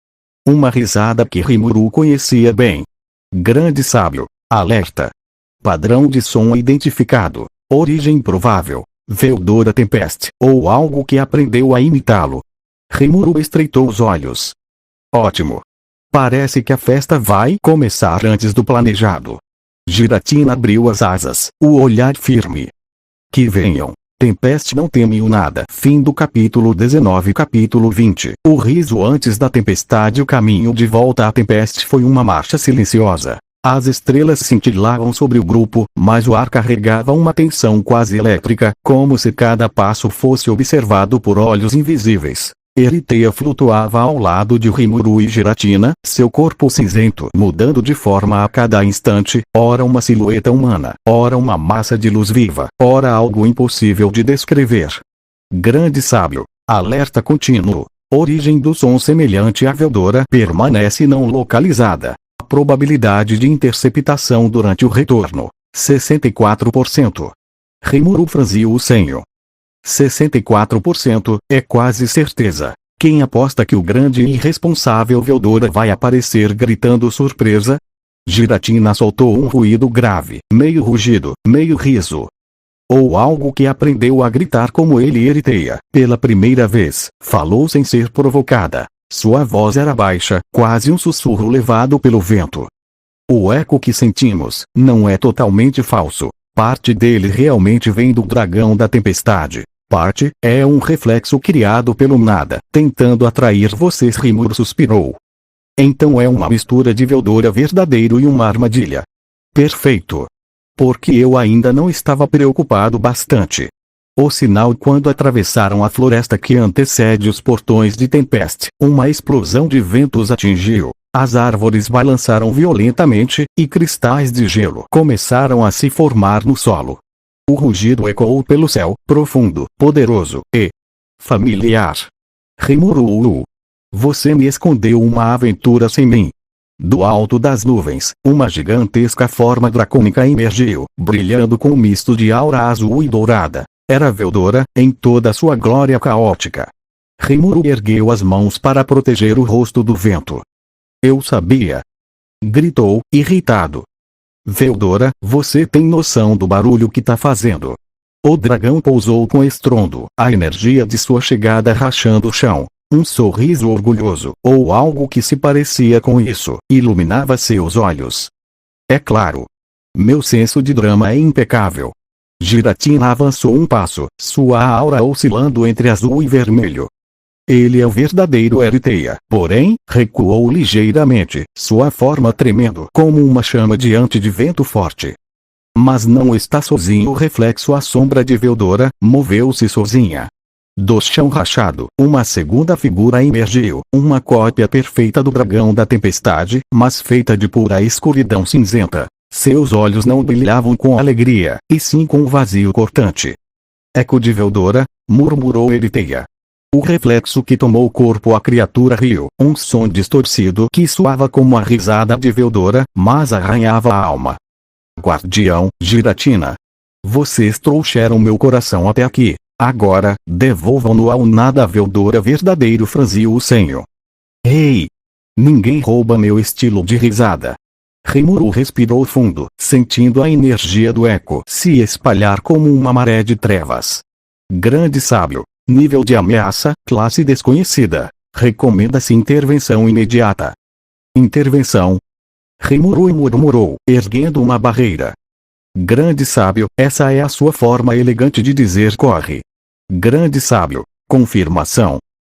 Uma risada que Rimuru conhecia bem. Grande sábio. Alerta. Padrão de som identificado. Origem provável. Veldora Tempest, ou algo que aprendeu a imitá-lo. Rimuru estreitou os olhos. Ótimo. Parece que a festa vai começar antes do planejado. Giratina abriu as asas, o olhar firme. Que venham. Tempest não teme o nada. Fim do capítulo 19. Capítulo 20. O riso antes da tempestade. O caminho de volta à Tempest foi uma marcha silenciosa. As estrelas cintilavam sobre o grupo, mas o ar carregava uma tensão quase elétrica, como se cada passo fosse observado por olhos invisíveis. Eriteia flutuava ao lado de Rimuru e Giratina, seu corpo cinzento mudando de forma a cada instante, ora uma silhueta humana, ora uma massa de luz viva, ora algo impossível de descrever. Grande sábio. Alerta contínuo. Origem do som semelhante à Veldora permanece não localizada. Probabilidade de interceptação durante o retorno, 64%. Rimuru franziu o senho. 64% é quase certeza. Quem aposta que o grande e irresponsável Veldora vai aparecer gritando surpresa? Giratina soltou um ruído grave, meio rugido, meio riso. Ou algo que aprendeu a gritar como ele. Eriteia, pela primeira vez, falou sem ser provocada. Sua voz era baixa, quase um sussurro levado pelo vento. O eco que sentimos não é totalmente falso. Parte dele realmente vem do dragão da tempestade. Parte é um reflexo criado pelo nada, tentando atrair vocês. Rimuru suspirou. Então é uma mistura de Veldora verdadeiro e uma armadilha. Perfeito. Porque eu ainda não estava preocupado bastante. O sinal. Quando atravessaram a floresta que antecede os portões de Tempest, uma explosão de ventos atingiu. As árvores balançaram violentamente, e cristais de gelo começaram a se formar no solo. O rugido ecoou pelo céu, profundo, poderoso e familiar. Rimuru. Você me escondeu uma aventura sem mim. Do alto das nuvens, uma gigantesca forma dracônica emergiu, brilhando com um misto de aura azul e dourada. Era Veldora, em toda sua glória caótica. Rimuru ergueu as mãos para proteger o rosto do vento. Eu sabia. Gritou, irritado. Veldora, você tem noção do barulho que tá fazendo? O dragão pousou com estrondo, a energia de sua chegada rachando o chão. Um sorriso orgulhoso, ou algo que se parecia com isso, iluminava seus olhos. É claro. Meu senso de drama é impecável. Giratina avançou um passo, sua aura oscilando entre azul e vermelho. Ele é o verdadeiro Eriteia, porém, recuou ligeiramente, sua forma tremendo como uma chama diante de vento forte. Mas não está sozinho. O reflexo. A sombra de Veldora moveu-se sozinha. Do chão rachado, uma segunda figura emergiu, uma cópia perfeita do dragão da tempestade, mas feita de pura escuridão cinzenta. Seus olhos não brilhavam com alegria, e sim com um vazio cortante. Eco de Veldora, murmurou Eriteia. O reflexo que tomou o corpo a criatura riu, um som distorcido que soava como a risada de Veldora, mas arranhava a alma. Guardião, Giratina. Vocês trouxeram meu coração até aqui. Agora, devolvam-no ao nada. Veldora verdadeiro franziu o senho. Ei! Ninguém rouba meu estilo de risada. Rimuru respirou fundo, sentindo a energia do eco se espalhar como uma maré de trevas. Grande sábio. Nível de ameaça, classe desconhecida. Recomenda-se intervenção imediata. Intervenção. Rimuru murmurou, erguendo uma barreira. Grande sábio, essa é a sua forma elegante de dizer corre. Grande sábio. Confirmação.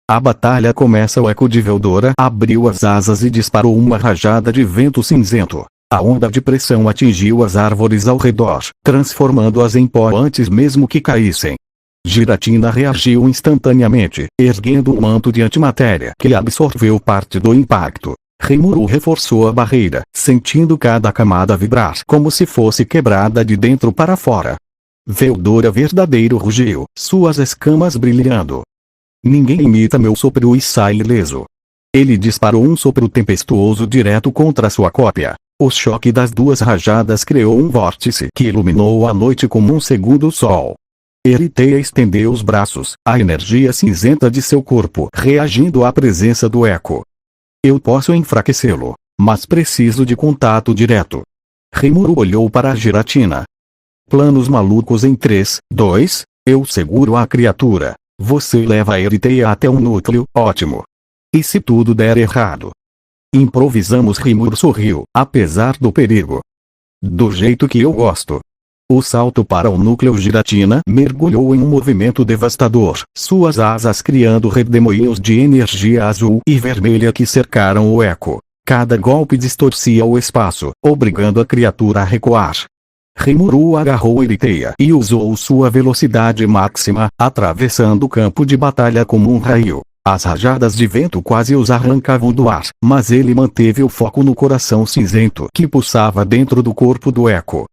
A batalha começa. O eco de Veldora abriu as asas e disparou uma rajada de vento cinzento. A onda de pressão atingiu as árvores ao redor, transformando-as em pó antes mesmo que caíssem. Giratina reagiu instantaneamente, erguendo um manto de antimatéria que absorveu parte do impacto. Rimuru reforçou a barreira, sentindo cada camada vibrar como se fosse quebrada de dentro para fora. Veldora verdadeiro rugiu, suas escamas brilhando. Ninguém imita meu sopro e sai ileso. Ele disparou um sopro tempestuoso direto contra sua cópia. O choque das duas rajadas criou um vórtice que iluminou a noite como um segundo sol. Eritheia estendeu os braços, a energia cinzenta de seu corpo reagindo à presença do eco. Eu posso enfraquecê-lo, mas preciso de contato direto. Rimuru olhou para a Giratina. Planos malucos em 3, 2, eu seguro a criatura. Você leva a Eritheia até um núcleo, ótimo. E se tudo der errado? Improvisamos. Rimuru sorriu, apesar do perigo. Do jeito que eu gosto. O salto para o núcleo. Giratina mergulhou em um movimento devastador, suas asas criando redemoinhos de energia azul e vermelha que cercaram o eco. Cada golpe distorcia o espaço, obrigando a criatura a recuar. Rimuru agarrou Eritheia e usou sua velocidade máxima, atravessando o campo de batalha como um raio. As rajadas de vento quase os arrancavam do ar, mas ele manteve o foco no coração cinzento que pulsava dentro do corpo do eco.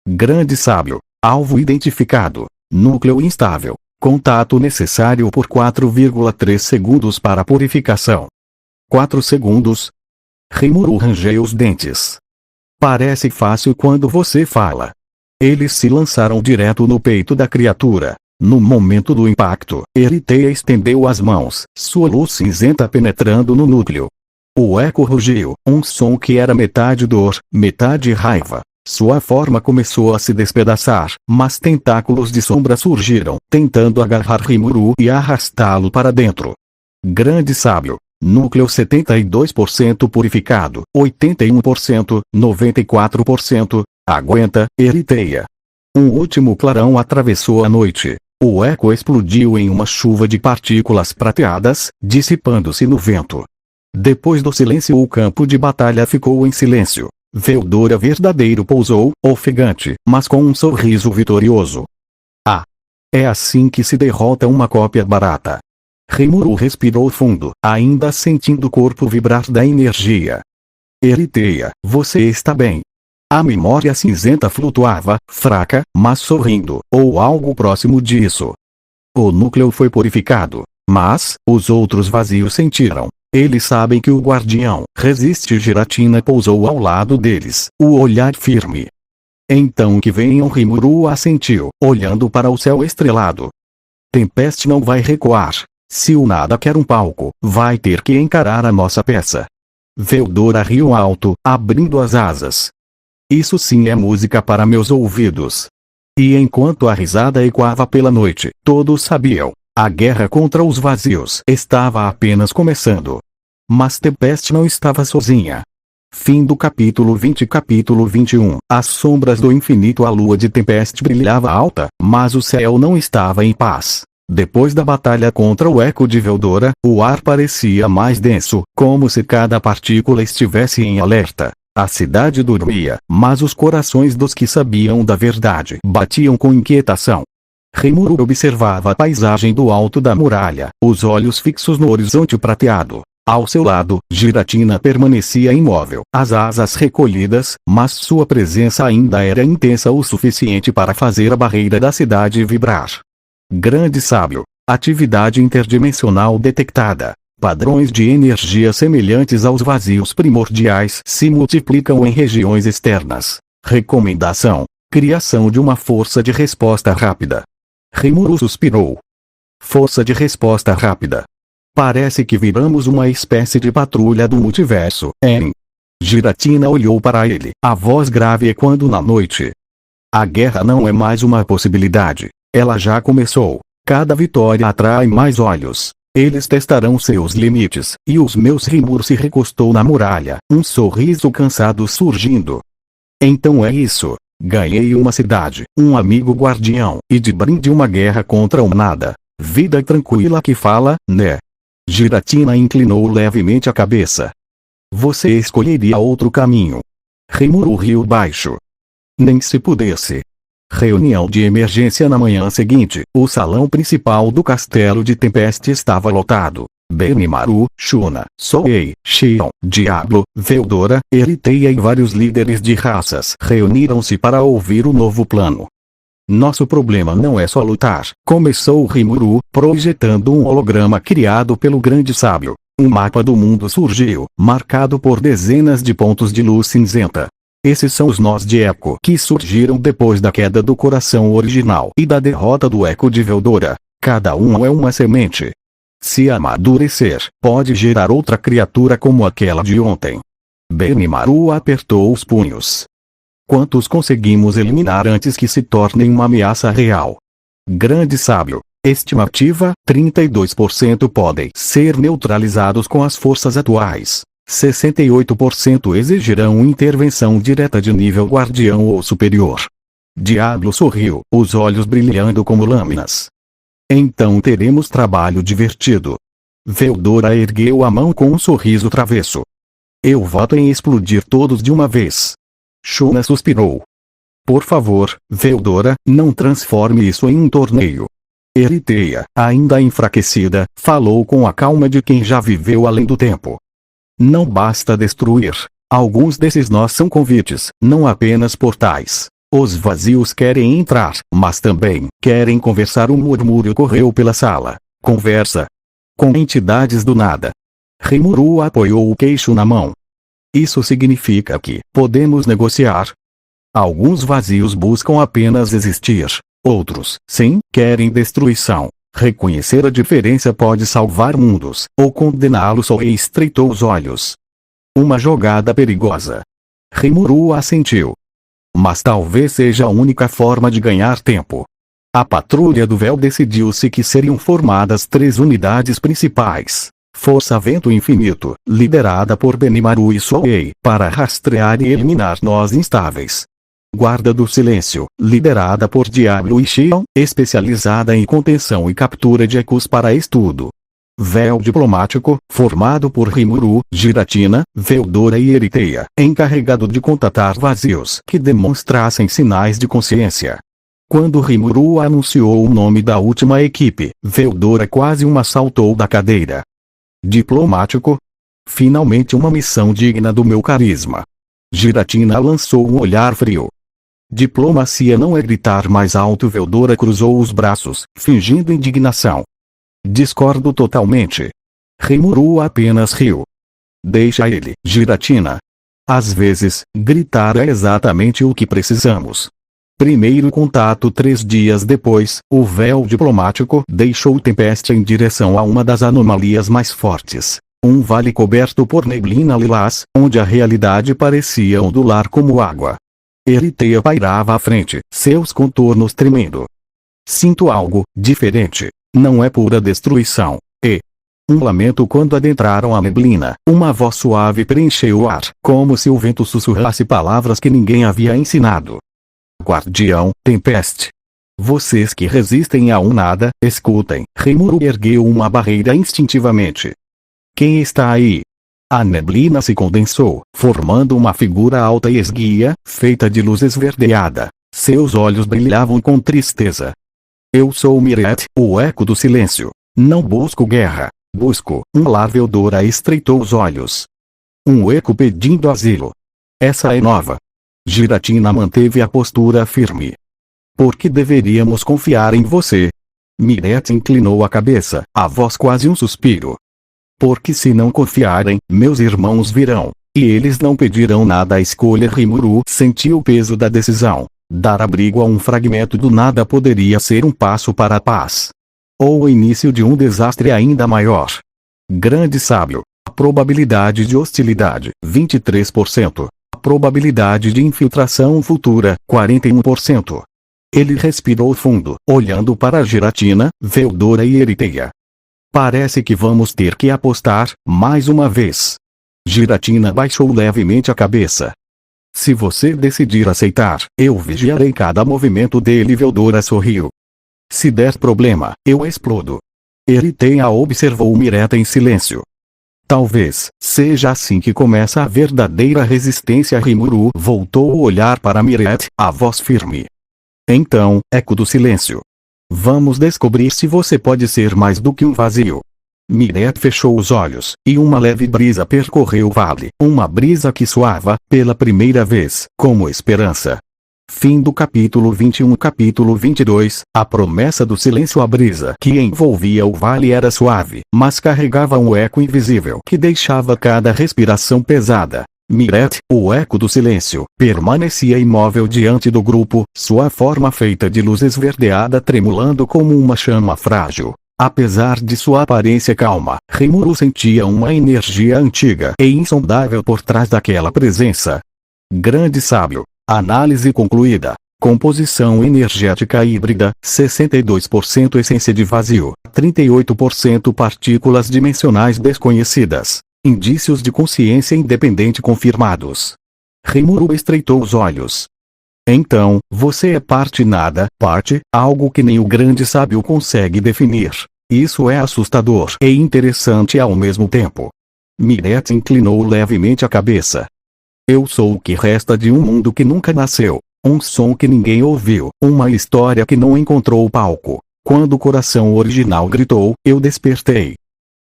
Grande sábio. Alvo identificado. Núcleo instável. Contato necessário por 4,3 segundos para purificação. 4 segundos. Rimuru rangeu os dentes. Parece fácil quando você fala. Eles se lançaram direto no peito da criatura. No momento do impacto, Eritheia estendeu as mãos, sua luz cinzenta penetrando no núcleo. O eco rugiu, um som que era metade dor, metade raiva. Sua forma começou a se despedaçar, mas tentáculos de sombra surgiram, tentando agarrar Rimuru e arrastá-lo para dentro. Grande sábio. Núcleo 72% purificado, 81%, 94%. Aguenta, Eritheia. Um último clarão atravessou a noite. O eco explodiu em uma chuva de partículas prateadas, dissipando-se no vento. Depois do silêncio, o campo de batalha ficou em silêncio. Veldora verdadeiro pousou, ofegante, mas com um sorriso vitorioso. Ah! É assim que se derrota uma cópia barata. Rimuru respirou fundo, ainda sentindo o corpo vibrar da energia. Eritheia, você está bem. A memória cinzenta flutuava, fraca, mas sorrindo, ou algo próximo disso. O núcleo foi purificado, mas os outros vazios sentiram. Eles sabem que o guardião resiste. Giratina pousou ao lado deles, o olhar firme. Então que venham. Rimuru assentiu, olhando para o céu estrelado. Tempest não vai recuar. Se o nada quer um palco, vai ter que encarar a nossa peça. Veldora riu alto, abrindo as asas. Isso sim é música para meus ouvidos. E enquanto a risada ecoava pela noite, todos sabiam. A guerra contra os vazios estava apenas começando. Mas Tempest não estava sozinha. Fim do capítulo 20. Capítulo 21. As sombras do infinito. A lua de Tempest brilhava alta, mas o céu não estava em paz. Depois da batalha contra o eco de Veldora, o ar parecia mais denso, como se cada partícula estivesse em alerta. A cidade dormia, mas os corações dos que sabiam da verdade batiam com inquietação. Rimuru observava a paisagem do alto da muralha, os olhos fixos no horizonte prateado. Ao seu lado, Giratina permanecia imóvel, as asas recolhidas, mas sua presença ainda era intensa o suficiente para fazer a barreira da cidade vibrar. Grande sábio. Atividade interdimensional detectada. Padrões de energia semelhantes aos vazios primordiais se multiplicam em regiões externas. Recomendação: criação de uma força de resposta rápida. Rimuru suspirou. Força de resposta rápida. Parece que viramos uma espécie de patrulha do multiverso, hein? Giratina olhou para ele, a voz grave ecoando na noite. A guerra não é mais uma possibilidade. Ela já começou. Cada vitória atrai mais olhos. Eles testarão seus limites, e os meus Rimuru se recostou na muralha, um sorriso cansado surgindo. Então é isso. Ganhei uma cidade, um amigo guardião, e de brinde uma guerra contra o nada. Vida tranquila que fala, né? Giratina inclinou levemente a cabeça. Você escolheria outro caminho. Rimuru riu baixo. Nem se pudesse. Reunião de emergência na manhã seguinte. O salão principal do castelo de Tempeste estava lotado. Benimaru, Shuna, Soei, Xion, Diablo, Veldora, Eriteia e vários líderes de raças reuniram-se para ouvir o novo plano. Nosso problema não é só lutar, começou Rimuru, projetando um holograma criado pelo grande sábio. Um mapa do mundo surgiu, marcado por dezenas de pontos de luz cinzenta. Esses são os nós de Eco que surgiram depois da queda do coração original e da derrota do Eco de Veldora. Cada um é uma semente. Se amadurecer, pode gerar outra criatura como aquela de ontem. Benimaru apertou os punhos. Quantos conseguimos eliminar antes que se tornem uma ameaça real? Grande sábio. Estimativa: 32% podem ser neutralizados com as forças atuais. 68% exigirão intervenção direta de nível guardião ou superior. Diablo sorriu, os olhos brilhando como lâminas. Então teremos trabalho divertido. Veldora ergueu a mão com um sorriso travesso. Eu voto em explodir todos de uma vez. Shuna suspirou. Por favor, Veldora, não transforme isso em um torneio. Eriteia, ainda enfraquecida, falou com a calma de quem já viveu além do tempo. Não basta destruir. Alguns desses nós são convites, não apenas portais. Os vazios querem entrar, mas também querem conversar. Um murmúrio correu pela sala. Conversa. Com entidades do nada. Rimuru apoiou o queixo na mão. Isso significa que podemos negociar. Alguns vazios buscam apenas existir. Outros, sim, querem destruição. Reconhecer a diferença pode salvar mundos, ou condená-los. Ou estreitou os olhos. Uma jogada perigosa. Rimuru assentiu. Mas talvez seja a única forma de ganhar tempo. A patrulha do véu decidiu-se que seriam formadas 3 unidades principais. Força Vento Infinito, liderada por Benimaru e Soei, para rastrear e eliminar nós instáveis. Guarda do Silêncio, liderada por Diablo e Xion, especializada em contenção e captura de ecos para estudo. Véu Diplomático, formado por Rimuru, Giratina, Veldora e Eriteia, encarregado de contatar vazios que demonstrassem sinais de consciência. Quando Rimuru anunciou o nome da última equipe, Veldora quase uma saltou da cadeira. Diplomático? Finalmente uma missão digna do meu carisma. Giratina lançou um olhar frio. Diplomacia não é gritar mais alto. Veldora cruzou os braços, fingindo indignação. Discordo totalmente. Rimuru apenas riu. Deixa ele, Giratina. Às vezes, gritar é exatamente o que precisamos. Primeiro contato. 3 dias depois, o véu diplomático deixou Tempeste em direção a uma das anomalias mais fortes. Um vale coberto por neblina lilás, onde a realidade parecia ondular como água. Eriteia pairava à frente, seus contornos tremendo. Sinto algo diferente. Não é pura destruição. Um lamento quando adentraram a neblina. Uma voz suave preencheu o ar, como se o vento sussurrasse palavras que ninguém havia ensinado. Guardião, Tempeste. Vocês que resistem a um nada, escutem. Rimuru ergueu uma barreira instintivamente. Quem está aí? A neblina se condensou, formando uma figura alta e esguia, feita de luz esverdeada. Seus olhos brilhavam com tristeza. Eu sou Miret, o Eco do Silêncio. Não busco guerra. Busco um lar. Veldora estreitou os olhos. Um eco pedindo asilo. Essa é nova. Giratina manteve a postura firme. Por que deveríamos confiar em você? Mirette inclinou a cabeça, a voz quase um suspiro. Porque se não confiarem, meus irmãos virão, e eles não pedirão nada à escolha. Rimuru sentiu o peso da decisão. Dar abrigo a um fragmento do nada poderia ser um passo para a paz. Ou o início de um desastre ainda maior. Grande sábio. A probabilidade de hostilidade, 23%. A probabilidade de infiltração futura, 41%. Ele respirou fundo, olhando para Giratina, Veldora e Eriteia. Parece que vamos ter que apostar, mais uma vez. Giratina baixou levemente a cabeça. Se você decidir aceitar, eu vigiarei cada movimento dele. Veldora sorriu. Se der problema, eu explodo. Eriteia observou Mirette em silêncio. Talvez seja assim que começa a verdadeira resistência. Rimuru voltou o olhar para Mirette, a voz firme. Então, eco do silêncio. Vamos descobrir se você pode ser mais do que um vazio. Mirette fechou os olhos, e uma leve brisa percorreu o vale. Uma brisa que soava, pela primeira vez, como esperança. Fim do capítulo 21. Capítulo 22. A promessa do silêncio. A brisa que envolvia o vale era suave, mas carregava um eco invisível que deixava cada respiração pesada. Mirette, o eco do silêncio, permanecia imóvel diante do grupo, sua forma feita de luz esverdeada tremulando como uma chama frágil. Apesar de sua aparência calma, Rimuru sentia uma energia antiga e insondável por trás daquela presença. Grande sábio. Análise concluída. Composição energética híbrida, 62% essência de vazio, 38% partículas dimensionais desconhecidas. Indícios de consciência independente confirmados. Rimuru estreitou os olhos. Então, você é parte nada, parte, algo que nem o grande sábio consegue definir. Isso é assustador e interessante ao mesmo tempo. Mirette inclinou levemente a cabeça. Eu sou o que resta de um mundo que nunca nasceu, um som que ninguém ouviu, uma história que não encontrou palco. Quando o coração original gritou, eu despertei.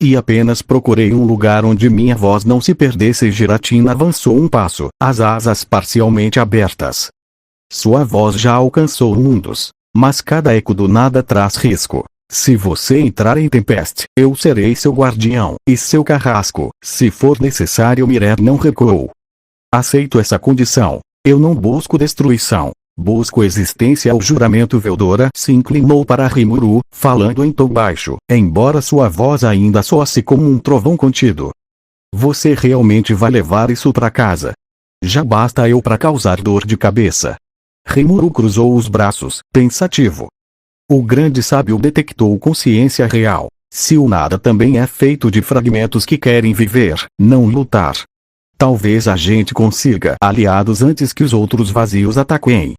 E apenas procurei um lugar onde minha voz não se perdesse. Giratina avançou um passo, as asas parcialmente abertas. Sua voz já alcançou mundos, mas cada eco do nada traz risco. Se você entrar em Tempest, eu serei seu guardião e seu carrasco, se for necessário. Mirette não recuou. Aceito essa condição. Eu não busco destruição. Busco existência. O juramento. Veldora se inclinou para Rimuru, falando em tom baixo, embora sua voz ainda soasse como um trovão contido. Você realmente vai levar isso para casa? Já basta eu para causar dor de cabeça. Rimuru cruzou os braços, pensativo. O grande sábio detectou consciência real. Se o nada também é feito de fragmentos que querem viver, não lutar. Talvez a gente consiga aliados antes que os outros vazios ataquem.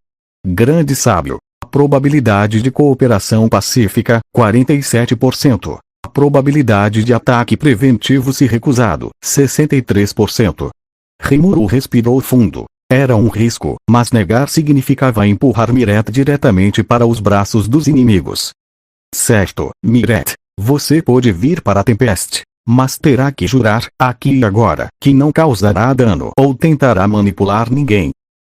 Grande sábio. A probabilidade de cooperação pacífica, 47%. A probabilidade de ataque preventivo se recusado, 63%. Rimuru respirou fundo. Era um risco, mas negar significava empurrar Mirette diretamente para os braços dos inimigos. Certo, Mirette, você pode vir para a Tempest, mas terá que jurar, aqui e agora, que não causará dano ou tentará manipular ninguém.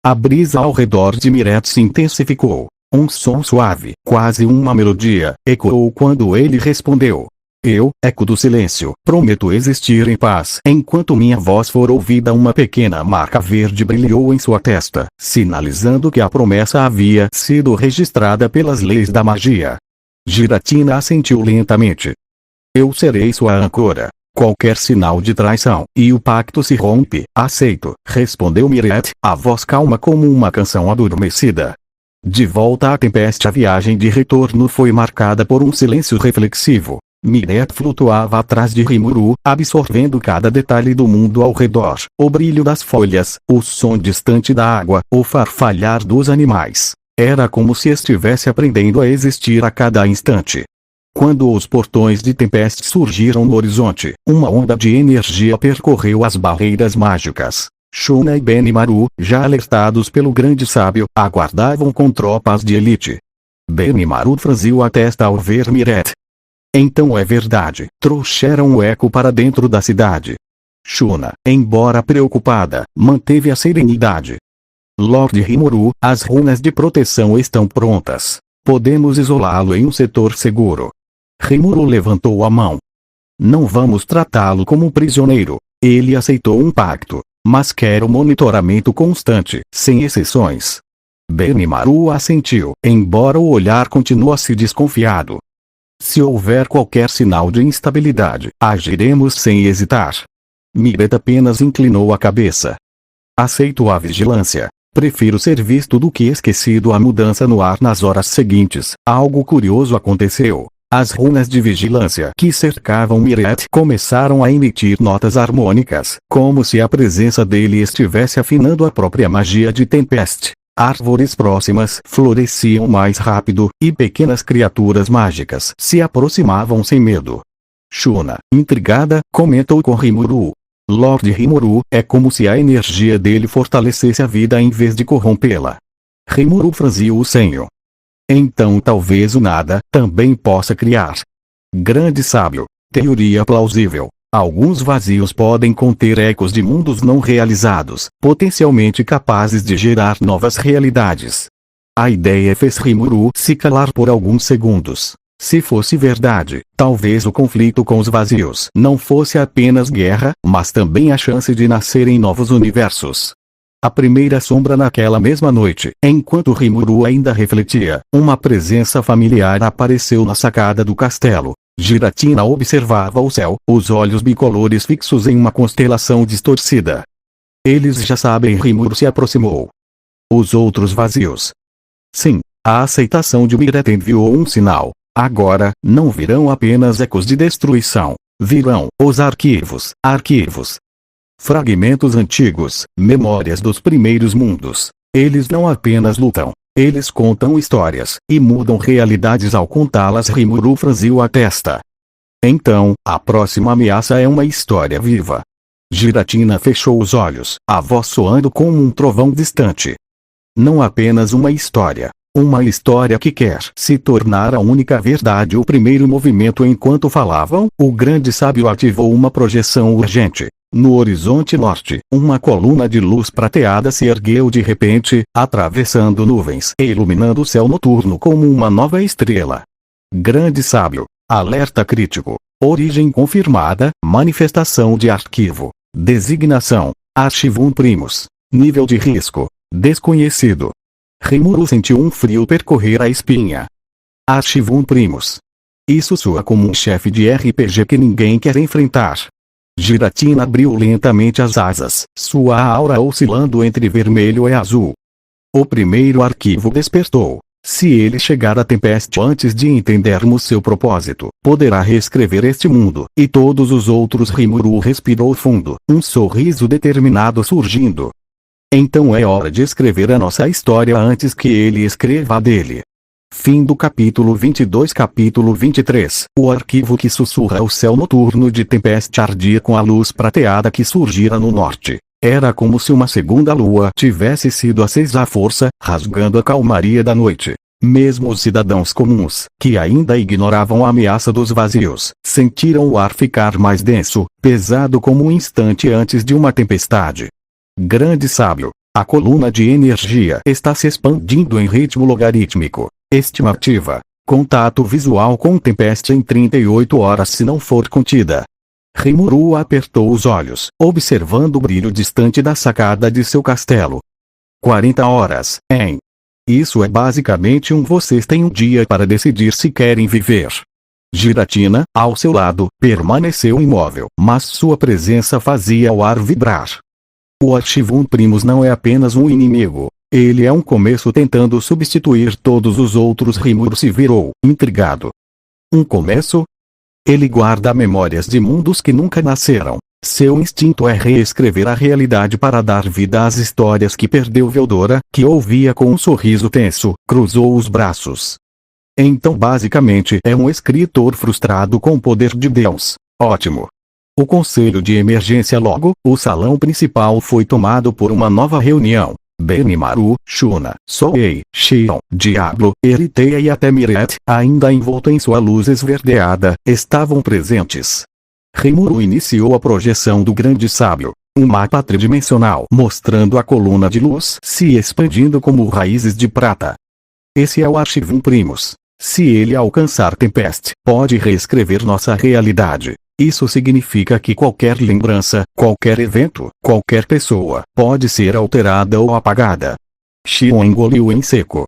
A brisa ao redor de Mirette se intensificou. Um som suave, quase uma melodia, ecoou quando ele respondeu. Eu, eco do silêncio, prometo existir em paz enquanto minha voz for ouvida. Uma pequena marca verde brilhou em sua testa, sinalizando que a promessa havia sido registrada pelas leis da magia. Giratina assentiu lentamente. Eu serei sua âncora. Qualquer sinal de traição, e o pacto se rompe. Aceito, respondeu Mirette, a voz calma como uma canção adormecida. De volta à Tempest, a viagem de retorno foi marcada por um silêncio reflexivo. Mirette flutuava atrás de Rimuru, absorvendo cada detalhe do mundo ao redor, o brilho das folhas, o som distante da água, o farfalhar dos animais. Era como se estivesse aprendendo a existir a cada instante. Quando os portões de Tempest surgiram no horizonte, uma onda de energia percorreu as barreiras mágicas. Shuna e Benimaru, já alertados pelo grande sábio, aguardavam com tropas de elite. Benimaru franziu a testa ao ver Mirette. Então é verdade, trouxeram o eco para dentro da cidade. Shuna, embora preocupada, manteve a serenidade. Lord Rimuru, as runas de proteção estão prontas. Podemos isolá-lo em um setor seguro. Rimuru levantou a mão. Não vamos tratá-lo como um prisioneiro. Ele aceitou um pacto, mas quer o monitoramento constante, sem exceções. Benimaru assentiu, embora o olhar continuasse desconfiado. Se houver qualquer sinal de instabilidade, agiremos sem hesitar. Miret apenas inclinou a cabeça. Aceito a vigilância. Prefiro ser visto do que esquecido. A mudança no ar nas horas seguintes. Algo curioso aconteceu. As runas de vigilância que cercavam Miret começaram a emitir notas harmônicas, como se a presença dele estivesse afinando a própria magia de Tempest. Árvores próximas floresciam mais rápido, e pequenas criaturas mágicas se aproximavam sem medo. Shuna, intrigada, comentou com Rimuru. Lord Rimuru, é como se a energia dele fortalecesse a vida em vez de corrompê-la. Rimuru franziu o senho. Então talvez o nada também possa criar. Grande sábio. Teoria plausível. Alguns vazios podem conter ecos de mundos não realizados, potencialmente capazes de gerar novas realidades. A ideia fez Rimuru se calar por alguns segundos. Se fosse verdade, talvez o conflito com os vazios não fosse apenas guerra, mas também a chance de nascer em novos universos. A primeira sombra naquela mesma noite, enquanto Rimuru ainda refletia, uma presença familiar apareceu na sacada do castelo. Giratina observava o céu, os olhos bicolores fixos em uma constelação distorcida. Eles já sabem. Rimuru se aproximou. Os outros vazios. Sim, a aceitação de Miret enviou um sinal. Agora, não virão apenas ecos de destruição. Virão os arquivos. Fragmentos antigos, memórias dos primeiros mundos. Eles não apenas lutam. Eles contam histórias, e mudam realidades ao contá-las. Rimuru franziu a testa. Então, a próxima ameaça é uma história viva. Giratina fechou os olhos, a voz soando como um trovão distante. Não apenas uma história. Uma história que quer se tornar a única verdade. O primeiro movimento. Enquanto falavam, o grande sábio ativou uma projeção urgente. No horizonte norte, uma coluna de luz prateada se ergueu de repente, atravessando nuvens e iluminando o céu noturno como uma nova estrela. Grande sábio. Alerta crítico. Origem confirmada. Manifestação de arquivo. Designação: Archivum Primus. Nível de risco: desconhecido. Rimuru sentiu um frio percorrer a espinha. Archivum Primus. Isso soa como um chefe de RPG que ninguém quer enfrentar. Giratina abriu lentamente as asas, sua aura oscilando entre vermelho e azul. O primeiro arquivo despertou. Se ele chegar a Tempest antes de entendermos seu propósito, poderá reescrever este mundo, e todos os outros. Rimuru respirou fundo, um sorriso determinado surgindo. Então é hora de escrever a nossa história antes que ele escreva a dele. Fim do capítulo 22. Capítulo 23. O arquivo que sussurra. O céu noturno de Tempest ardia com a luz prateada que surgira no norte. Era como se uma segunda lua tivesse sido acesa à força, rasgando a calmaria da noite. Mesmo os cidadãos comuns, que ainda ignoravam a ameaça dos vazios, sentiram o ar ficar mais denso, pesado como um instante antes de uma tempestade. Grande sábio. A coluna de energia está se expandindo em ritmo logarítmico. Estimativa: contato visual com Tempest em 38 horas se não for contida. Rimuru apertou os olhos, observando o brilho distante da sacada de seu castelo. 40 horas, hein? Isso é basicamente vocês têm um dia para decidir se querem viver. Giratina, ao seu lado, permaneceu imóvel, mas sua presença fazia o ar vibrar. O Archivum Primus não é apenas um inimigo. Ele é um começo tentando substituir todos os outros. Rimuru se virou, intrigado. Um começo? Ele guarda memórias de mundos que nunca nasceram. Seu instinto é reescrever a realidade para dar vida às histórias que perdeu. Veldora, que ouvia com um sorriso tenso, cruzou os braços. Então basicamente é um escritor frustrado com o poder de Deus. Ótimo. O conselho de emergência. Logo, o salão principal foi tomado por uma nova reunião. Benimaru, Shuna, Soei, Shion, Diablo, Eriteia e até Miret, ainda envolto em sua luz esverdeada, estavam presentes. Rimuru iniciou a projeção do grande sábio. Um mapa tridimensional mostrando a coluna de luz se expandindo como raízes de prata. Esse é o Archivum Primus. Se ele alcançar Tempest, pode reescrever nossa realidade. Isso significa que qualquer lembrança, qualquer evento, qualquer pessoa, pode ser alterada ou apagada. Shion engoliu em seco.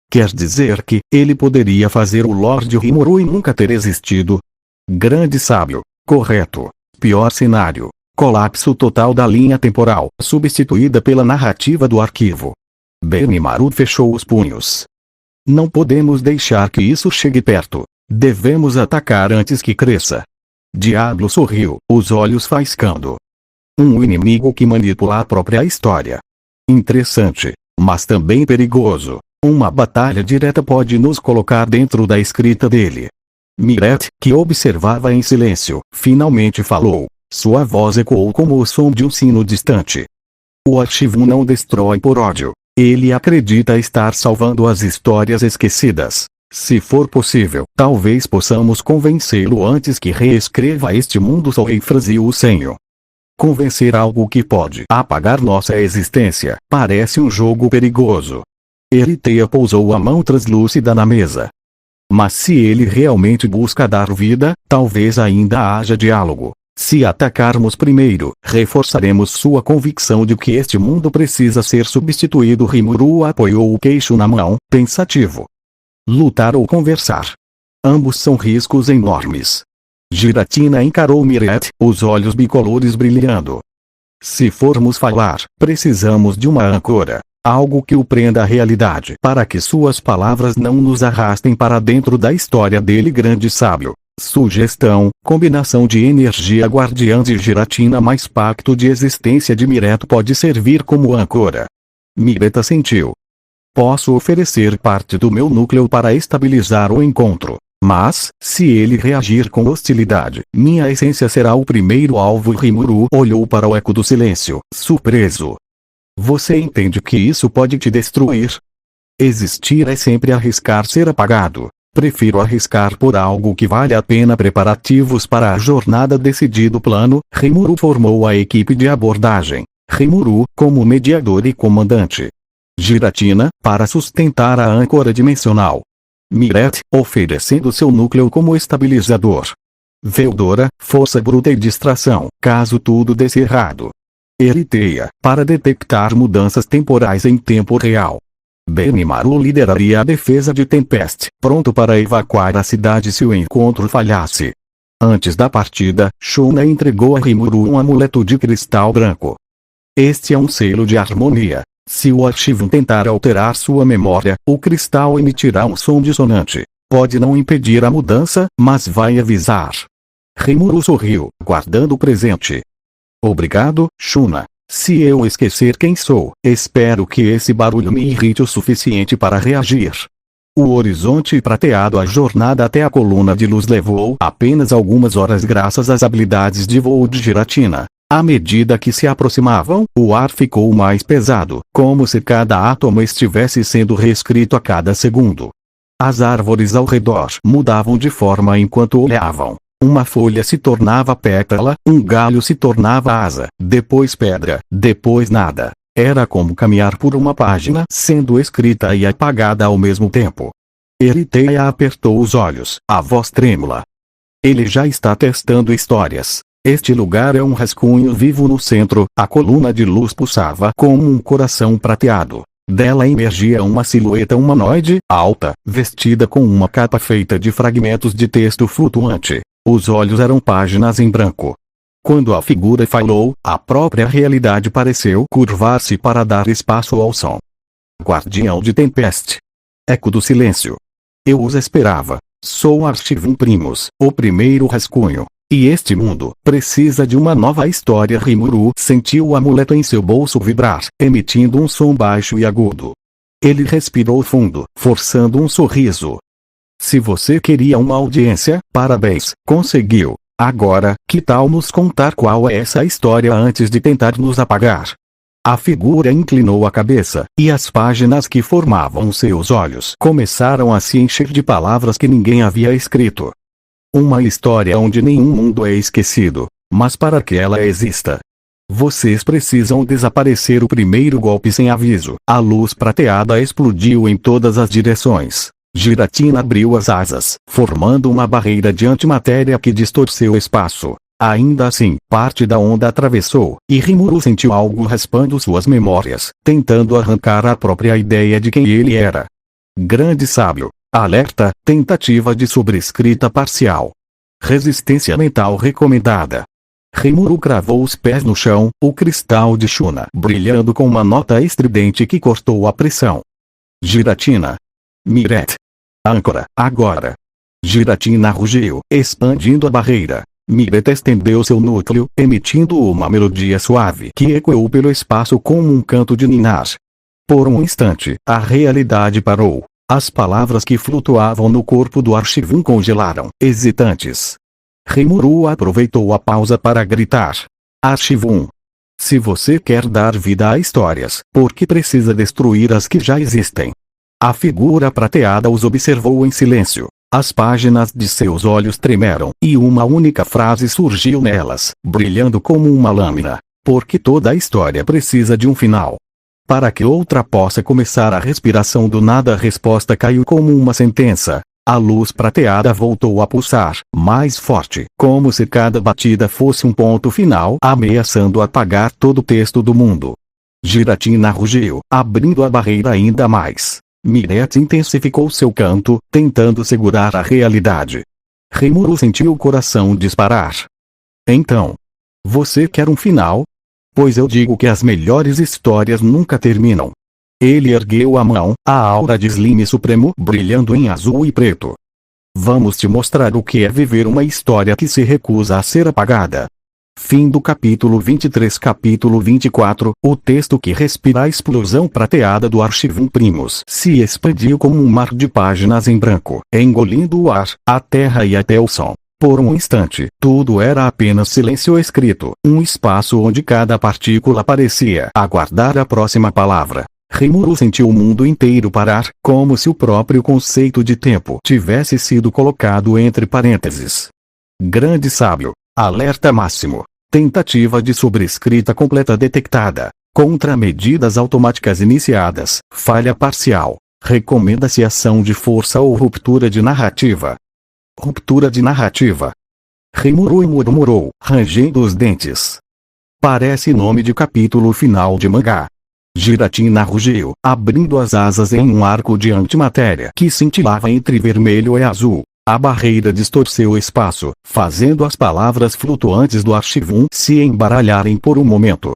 Quer dizer que, ele poderia fazer o Lorde Rimuru e nunca ter existido? Grande sábio. Correto. Pior cenário. Colapso total da linha temporal, substituída pela narrativa do arquivo. Benimaru fechou os punhos. Não podemos deixar que isso chegue perto. Devemos atacar antes que cresça. Diablo sorriu, os olhos faiscando. Um inimigo que manipula a própria história. Interessante, mas também perigoso. Uma batalha direta pode nos colocar dentro da escrita dele. Miret, que observava em silêncio, finalmente falou. Sua voz ecoou como o som de um sino distante. O Archivum não destrói por ódio. Ele acredita estar salvando as histórias esquecidas. Se for possível, talvez possamos convencê-lo antes que reescreva este mundo. Sorri franziu o senho. Convencer algo que pode apagar nossa existência, parece um jogo perigoso. Eritheia pousou a mão translúcida na mesa. Mas se ele realmente busca dar vida, talvez ainda haja diálogo. Se atacarmos primeiro, reforçaremos sua convicção de que este mundo precisa ser substituído. Rimuru apoiou o queixo na mão, pensativo. Lutar ou conversar? Ambos são riscos enormes. Giratina encarou Miret, os olhos bicolores brilhando. Se formos falar, precisamos de uma âncora. Algo que o prenda à realidade para que suas palavras não nos arrastem para dentro da história dele. Grande sábio. Sugestão, combinação de energia guardiã de Giratina mais pacto de existência de Mireto pode servir como âncora. Mireta sentiu. Posso oferecer parte do meu núcleo para estabilizar o encontro. Mas, se ele reagir com hostilidade, minha essência será o primeiro alvo. Rimuru olhou para o eco do silêncio, surpreso. Você entende que isso pode te destruir? Existir é sempre arriscar ser apagado. Prefiro arriscar por algo que vale a pena. Preparativos para a jornada. Decidido plano, Rimuru formou a equipe de abordagem. Rimuru, como mediador e comandante. Giratina, para sustentar a âncora dimensional. Miret, oferecendo seu núcleo como estabilizador. Veldora, força bruta e distração, caso tudo desse errado. Eritheia, para detectar mudanças temporais em tempo real. Benimaru lideraria a defesa de Tempest, pronto para evacuar a cidade se o encontro falhasse. Antes da partida, Shuna entregou a Rimuru um amuleto de cristal branco. Este é um selo de harmonia. Se o Archivum tentar alterar sua memória, o cristal emitirá um som dissonante. Pode não impedir a mudança, mas vai avisar. Rimuru sorriu, guardando o presente. Obrigado, Shuna. Se eu esquecer quem sou, espero que esse barulho me irrite o suficiente para reagir. O horizonte prateado. A jornada até a coluna de luz levou apenas algumas horas graças às habilidades de voo de Giratina. À medida que se aproximavam, o ar ficou mais pesado, como se cada átomo estivesse sendo reescrito a cada segundo. As árvores ao redor mudavam de forma enquanto olhavam. Uma folha se tornava pétala, um galho se tornava asa, depois pedra, depois nada. Era como caminhar por uma página sendo escrita e apagada ao mesmo tempo. Eritheia apertou os olhos, a voz trêmula. Ele já está testando histórias. Este lugar é um rascunho vivo no centro. A coluna de luz pulsava como um coração prateado. Dela emergia uma silhueta humanoide, alta, vestida com uma capa feita de fragmentos de texto flutuante. Os olhos eram páginas em branco. Quando a figura falou, a própria realidade pareceu curvar-se para dar espaço ao som. Guardião de Tempest. Eco do silêncio. Eu os esperava. Sou Archivum Primus, o primeiro rascunho. E este mundo precisa de uma nova história. Rimuru sentiu o amuleto em seu bolso vibrar, emitindo um som baixo e agudo. Ele respirou fundo, forçando um sorriso. Se você queria uma audiência, parabéns, conseguiu. Agora, que tal nos contar qual é essa história antes de tentar nos apagar? A figura inclinou a cabeça, e as páginas que formavam seus olhos começaram a se encher de palavras que ninguém havia escrito. Uma história onde nenhum mundo é esquecido, mas para que ela exista, Vocês precisam desaparecer. O primeiro golpe sem aviso. A luz prateada explodiu em todas as direções. Giratina abriu as asas, formando uma barreira de antimatéria que distorceu o espaço. Ainda assim, parte da onda atravessou, e Rimuru sentiu algo raspando suas memórias, tentando arrancar a própria ideia de quem ele era. Grande sábio. Alerta, tentativa de sobrescrita parcial. Resistência mental recomendada. Rimuru cravou os pés no chão, o cristal de Shuna brilhando com uma nota estridente que cortou a pressão. Giratina. Miret. Âncora, agora. Giratina rugiu, expandindo a barreira. Miret estendeu seu núcleo, emitindo uma melodia suave que ecoou pelo espaço como um canto de ninar. Por um instante, a realidade parou. As palavras que flutuavam no corpo do Archivum congelaram, hesitantes. Rimuru aproveitou a pausa para gritar. Archivum. Se você quer dar vida a histórias, por que precisa destruir as que já existem? A figura prateada os observou em silêncio. As páginas de seus olhos tremeram, e uma única frase surgiu nelas, brilhando como uma lâmina. Porque toda a história precisa de um final. Para que outra possa começar. A respiração do nada. A resposta caiu como uma sentença. A luz prateada voltou a pulsar, mais forte, como se cada batida fosse um ponto final, ameaçando apagar todo o texto do mundo. Giratina rugiu, abrindo a barreira ainda mais. Miret intensificou seu canto, tentando segurar a realidade. Rimuru sentiu o coração disparar. Então, você quer um final? Pois eu digo que as melhores histórias nunca terminam. Ele ergueu a mão, a aura de Slime Supremo brilhando em azul e preto. Vamos te mostrar o que é viver uma história que se recusa a ser apagada. Fim do capítulo 23. Capítulo 24. O texto que respira. A explosão prateada do Archivum Primus se expandiu como um mar de páginas em branco, engolindo o ar, a terra e até o som. Por um instante, tudo era apenas silêncio escrito, um espaço onde cada partícula parecia aguardar a próxima palavra. Rimuru sentiu o mundo inteiro parar, como se o próprio conceito de tempo tivesse sido colocado entre parênteses. Grande sábio. Alerta máximo. Tentativa de sobrescrita completa detectada. Contramedidas automáticas iniciadas. Falha parcial. Recomenda-se ação de força ou ruptura de narrativa. Ruptura de narrativa. Rimuru murmurou, rangendo os dentes. Parece nome de capítulo final de mangá. Giratina rugiu, abrindo as asas em um arco de antimatéria que cintilava entre vermelho e azul. A barreira distorceu o espaço, fazendo as palavras flutuantes do Archivum se embaralharem por um momento.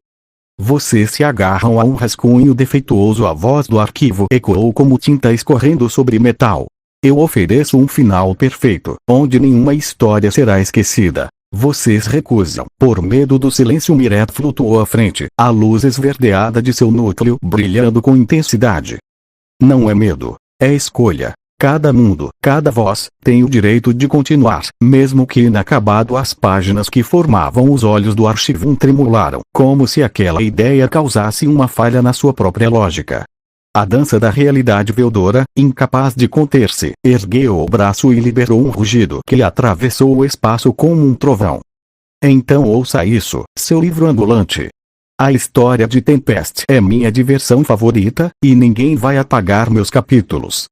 Vocês se agarram a um rascunho defeituoso. A voz do arquivo ecoou como tinta escorrendo sobre metal. Eu ofereço um final perfeito, onde nenhuma história será esquecida. Vocês recusam. Por medo do silêncio. Miret flutuou à frente, a luz esverdeada de seu núcleo brilhando com intensidade. Não é medo, é escolha. Cada mundo, cada voz, tem o direito de continuar, mesmo que inacabado. As páginas que formavam os olhos do Archivum tremularam, como se aquela ideia causasse uma falha na sua própria lógica. A dança da realidade veudora, incapaz de conter-se, ergueu o braço e liberou um rugido que atravessou o espaço como um trovão. Então ouça isso, seu livro ambulante. A história de Tempest é minha diversão favorita, e ninguém vai apagar meus capítulos.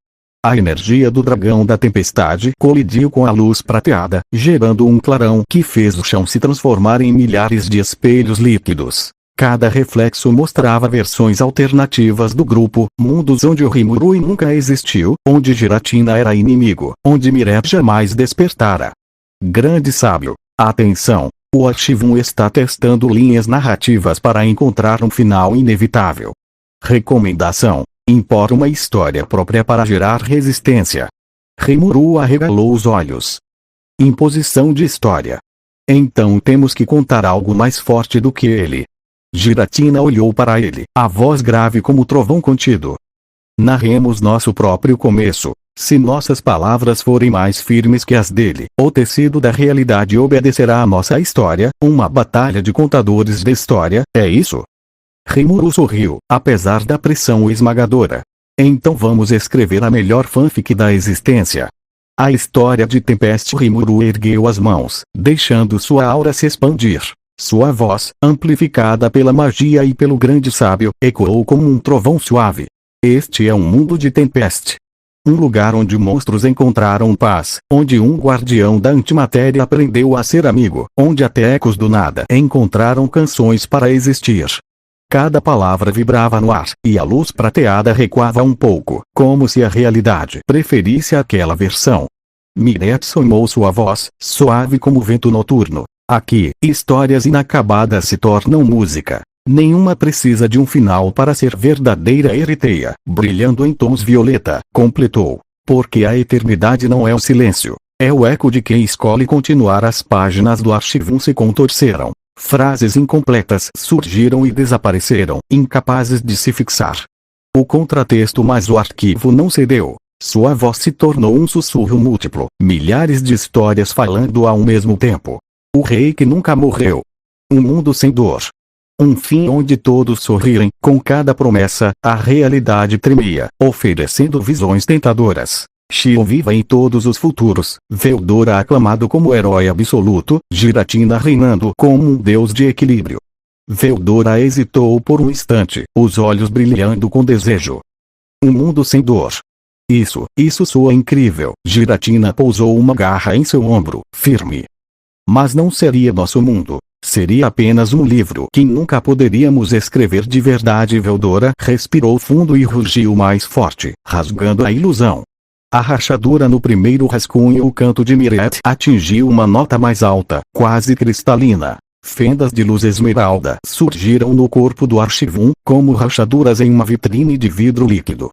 A energia do dragão da tempestade colidiu com a luz prateada, gerando um clarão que fez o chão se transformar em milhares de espelhos líquidos. Cada reflexo mostrava versões alternativas do grupo, mundos onde o Rimuru nunca existiu, onde Giratina era inimigo, onde Miret jamais despertara. Grande sábio, atenção, o Archivum está testando linhas narrativas para encontrar um final inevitável. Recomendação: impor uma história própria para gerar resistência. Rimuru arregalou os olhos. Imposição de história. Então temos que contar algo mais forte do que ele. Giratina olhou para ele, a voz grave como trovão contido. Narremos nosso próprio começo. Se nossas palavras forem mais firmes que as dele, o tecido da realidade obedecerá à nossa história, uma batalha de contadores de história, é isso? Rimuru sorriu, apesar da pressão esmagadora. Então vamos escrever a melhor fanfic da existência. A história de Tempest. Rimuru ergueu as mãos, deixando sua aura se expandir. Sua voz, amplificada pela magia e pelo grande sábio, ecoou como um trovão suave. Este é um mundo de Tempest. Um lugar onde monstros encontraram paz, onde um guardião da antimatéria aprendeu a ser amigo, onde até ecos do nada encontraram canções para existir. Cada palavra vibrava no ar, e a luz prateada recuava um pouco, como se a realidade preferisse aquela versão. Miret sonhou sua voz, suave como o vento noturno. Aqui, histórias inacabadas se tornam música. Nenhuma precisa de um final para ser verdadeira. Eriteia, brilhando em tons violeta, completou. Porque a eternidade não é o silêncio. É o eco de quem escolhe continuar. As páginas do arquivo se contorceram. Frases incompletas surgiram e desapareceram, incapazes de se fixar. O contratexto, mas o arquivo não cedeu. Sua voz se tornou um sussurro múltiplo, milhares de histórias falando ao mesmo tempo. O rei que nunca morreu. Um mundo sem dor. Um fim onde todos sorrirem. Com cada promessa, a realidade tremia, oferecendo visões tentadoras. Xion viva em todos os futuros, Veldora aclamado como herói absoluto, Giratina reinando como um deus de equilíbrio. Veldora hesitou por um instante, os olhos brilhando com desejo. Um mundo sem dor. Isso soa incrível. Giratina pousou uma garra em seu ombro, firme. Mas não seria nosso mundo. Seria apenas um livro que nunca poderíamos escrever de verdade. Veldora respirou fundo e rugiu mais forte, rasgando a ilusão. A rachadura no primeiro rascunho. O canto de Miret atingiu uma nota mais alta, quase cristalina. Fendas de luz esmeralda surgiram no corpo do arquivo, como rachaduras em uma vitrine de vidro líquido.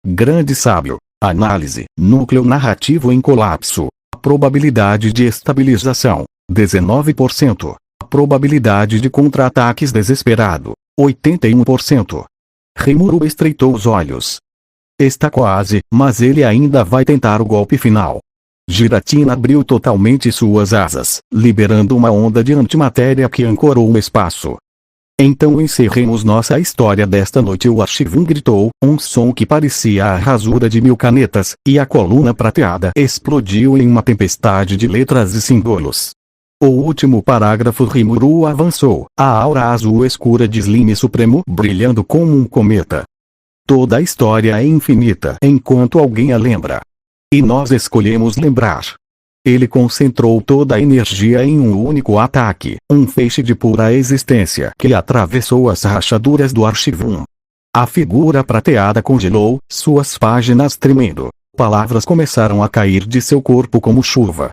Grande sábio. Análise. Núcleo narrativo em colapso. Probabilidade de estabilização, 19%. Probabilidade de contra-ataques desesperado, 81%. Rimuru estreitou os olhos. Está quase, mas ele ainda vai tentar o golpe final. Giratina abriu totalmente suas asas, liberando uma onda de antimatéria que ancorou o espaço. Então encerremos nossa história desta noite. O arquivo gritou, um som que parecia a rasura de 1000 canetas, e a coluna prateada explodiu em uma tempestade de letras e símbolos. O último parágrafo. Rimuru avançou, a aura azul escura de Slime Supremo brilhando como um cometa. Toda a história é infinita enquanto alguém a lembra. E nós escolhemos lembrar. Ele concentrou toda a energia em um único ataque, um feixe de pura existência que atravessou as rachaduras do arquivo. A figura prateada congelou, suas páginas tremendo. Palavras começaram a cair de seu corpo como chuva.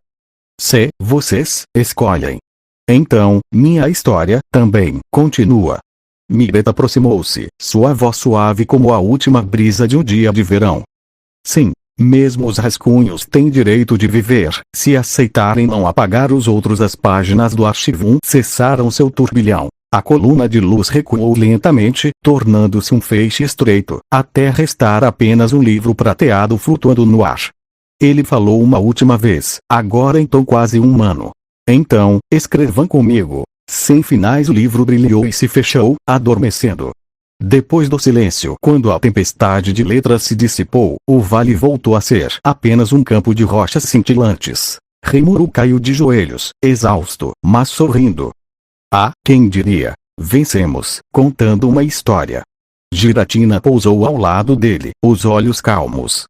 Se vocês escolhem. Então, minha história também continua. Miret aproximou-se, sua voz suave como a última brisa de um dia de verão. Sim, mesmo os rascunhos têm direito de viver, se aceitarem não apagar os outros. As páginas do arquivo cessaram seu turbilhão. A coluna de luz recuou lentamente, tornando-se um feixe estreito, até restar apenas um livro prateado flutuando no ar. Ele falou uma última vez, agora em tom quase humano. Então, escrevam comigo. Sem finais. O livro brilhou e se fechou, adormecendo. Depois do silêncio, quando a tempestade de letras se dissipou, o vale voltou a ser apenas um campo de rochas cintilantes. Rimuru caiu de joelhos, exausto, mas sorrindo. Ah, quem diria? Vencemos, contando uma história. Giratina pousou ao lado dele, os olhos calmos.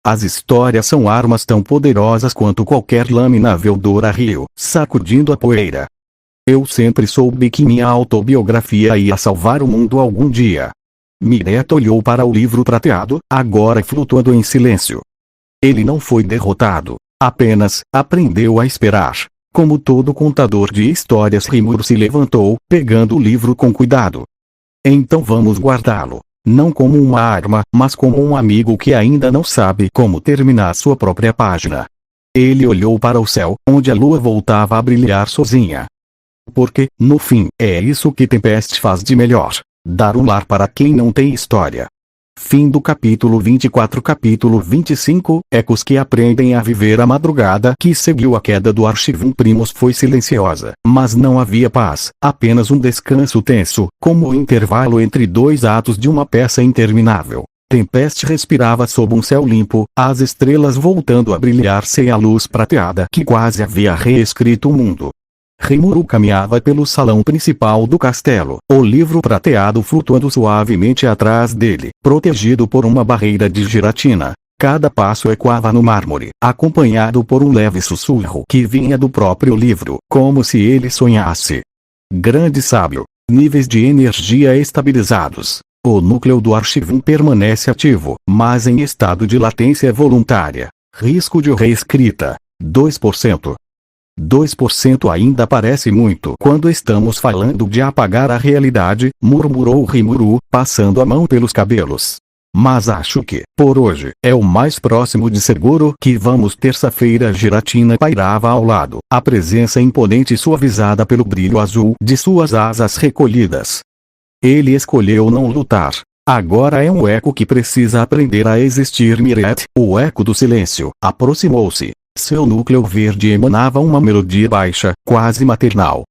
As histórias são armas tão poderosas quanto qualquer lâmina. Veldora riu, sacudindo a poeira. Eu sempre soube que minha autobiografia ia salvar o mundo algum dia. Miret olhou para o livro prateado, agora flutuando em silêncio. Ele não foi derrotado, apenas aprendeu a esperar. Como todo contador de histórias, Rimuru se levantou, pegando o livro com cuidado. Então vamos guardá-lo. Não como uma arma, mas como um amigo que ainda não sabe como terminar sua própria página. Ele olhou para o céu, onde a lua voltava a brilhar sozinha. Porque, no fim, é isso que Tempest faz de melhor: dar um lar para quem não tem história. Fim do capítulo 24. Capítulo 25, Ecos que aprendem a viver. A madrugada que seguiu a queda do arquivo Primos foi silenciosa, mas não havia paz, apenas um descanso tenso, como o intervalo entre dois atos de uma peça interminável. Tempest respirava sob um céu limpo, as estrelas voltando a brilhar sem a luz prateada que quase havia reescrito o mundo. Rimuru caminhava pelo salão principal do castelo, o livro prateado flutuando suavemente atrás dele, protegido por uma barreira de giratina. Cada passo ecoava no mármore, acompanhado por um leve sussurro que vinha do próprio livro, como se ele sonhasse. Grande sábio. Níveis de energia estabilizados. O núcleo do arquivo permanece ativo, mas em estado de latência voluntária. Risco de reescrita: 2%. 2% ainda parece muito quando estamos falando de apagar a realidade, murmurou Rimuru, passando a mão pelos cabelos. Mas acho que, por hoje, é o mais próximo de seguro que vamos. Terça-feira. Giratina pairava ao lado, a presença imponente suavizada pelo brilho azul de suas asas recolhidas. Ele escolheu não lutar. Agora é um eco que precisa aprender a existir. Miret, o eco do silêncio, aproximou-se. Seu núcleo verde emanava uma melodia baixa, quase maternal.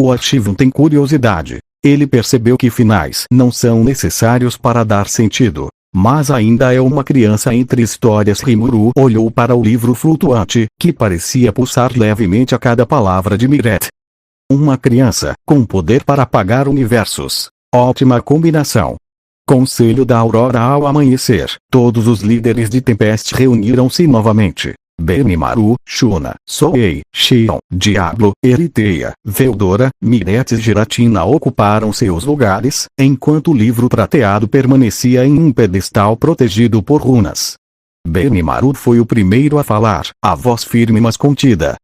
O ativo tem curiosidade. Ele percebeu que finais não são necessários para dar sentido. Mas ainda é uma criança entre histórias. Rimuru olhou para o livro flutuante, que parecia pulsar levemente a cada palavra de Miret. Uma criança, com poder para apagar universos. Ótima combinação. Conselho da Aurora. Ao amanhecer, todos os líderes de Tempest reuniram-se novamente. Benimaru, Shuna, Soei, Xion, Diablo, Eriteia, Veldora, Miret e Giratina ocuparam seus lugares, enquanto o livro prateado permanecia em um pedestal protegido por runas. Benimaru foi o primeiro a falar, a voz firme mas contida.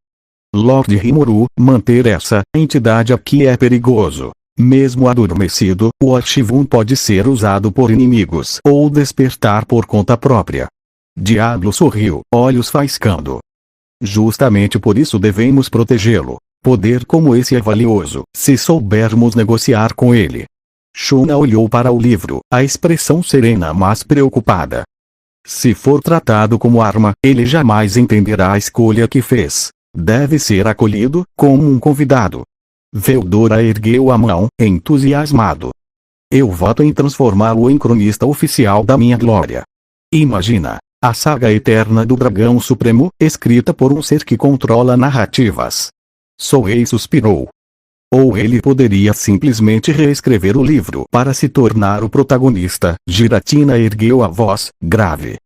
Lord Rimuru, manter essa entidade aqui é perigoso. Mesmo adormecido, o Archivum pode ser usado por inimigos ou despertar por conta própria. Diablo sorriu, olhos faiscando. Justamente por isso devemos protegê-lo. Poder como esse é valioso, se soubermos negociar com ele. Shuna olhou para o livro, a expressão serena mas preocupada. Se for tratado como arma, ele jamais entenderá a escolha que fez. Deve ser acolhido, como um convidado. Veldora ergueu a mão, entusiasmado. Eu voto em transformá-lo em cronista oficial da minha glória. Imagina. A saga eterna do Dragão Supremo, escrita por um ser que controla narrativas. Soei suspirou. Ou ele poderia simplesmente reescrever o livro para se tornar o protagonista. Giratina ergueu a voz, grave.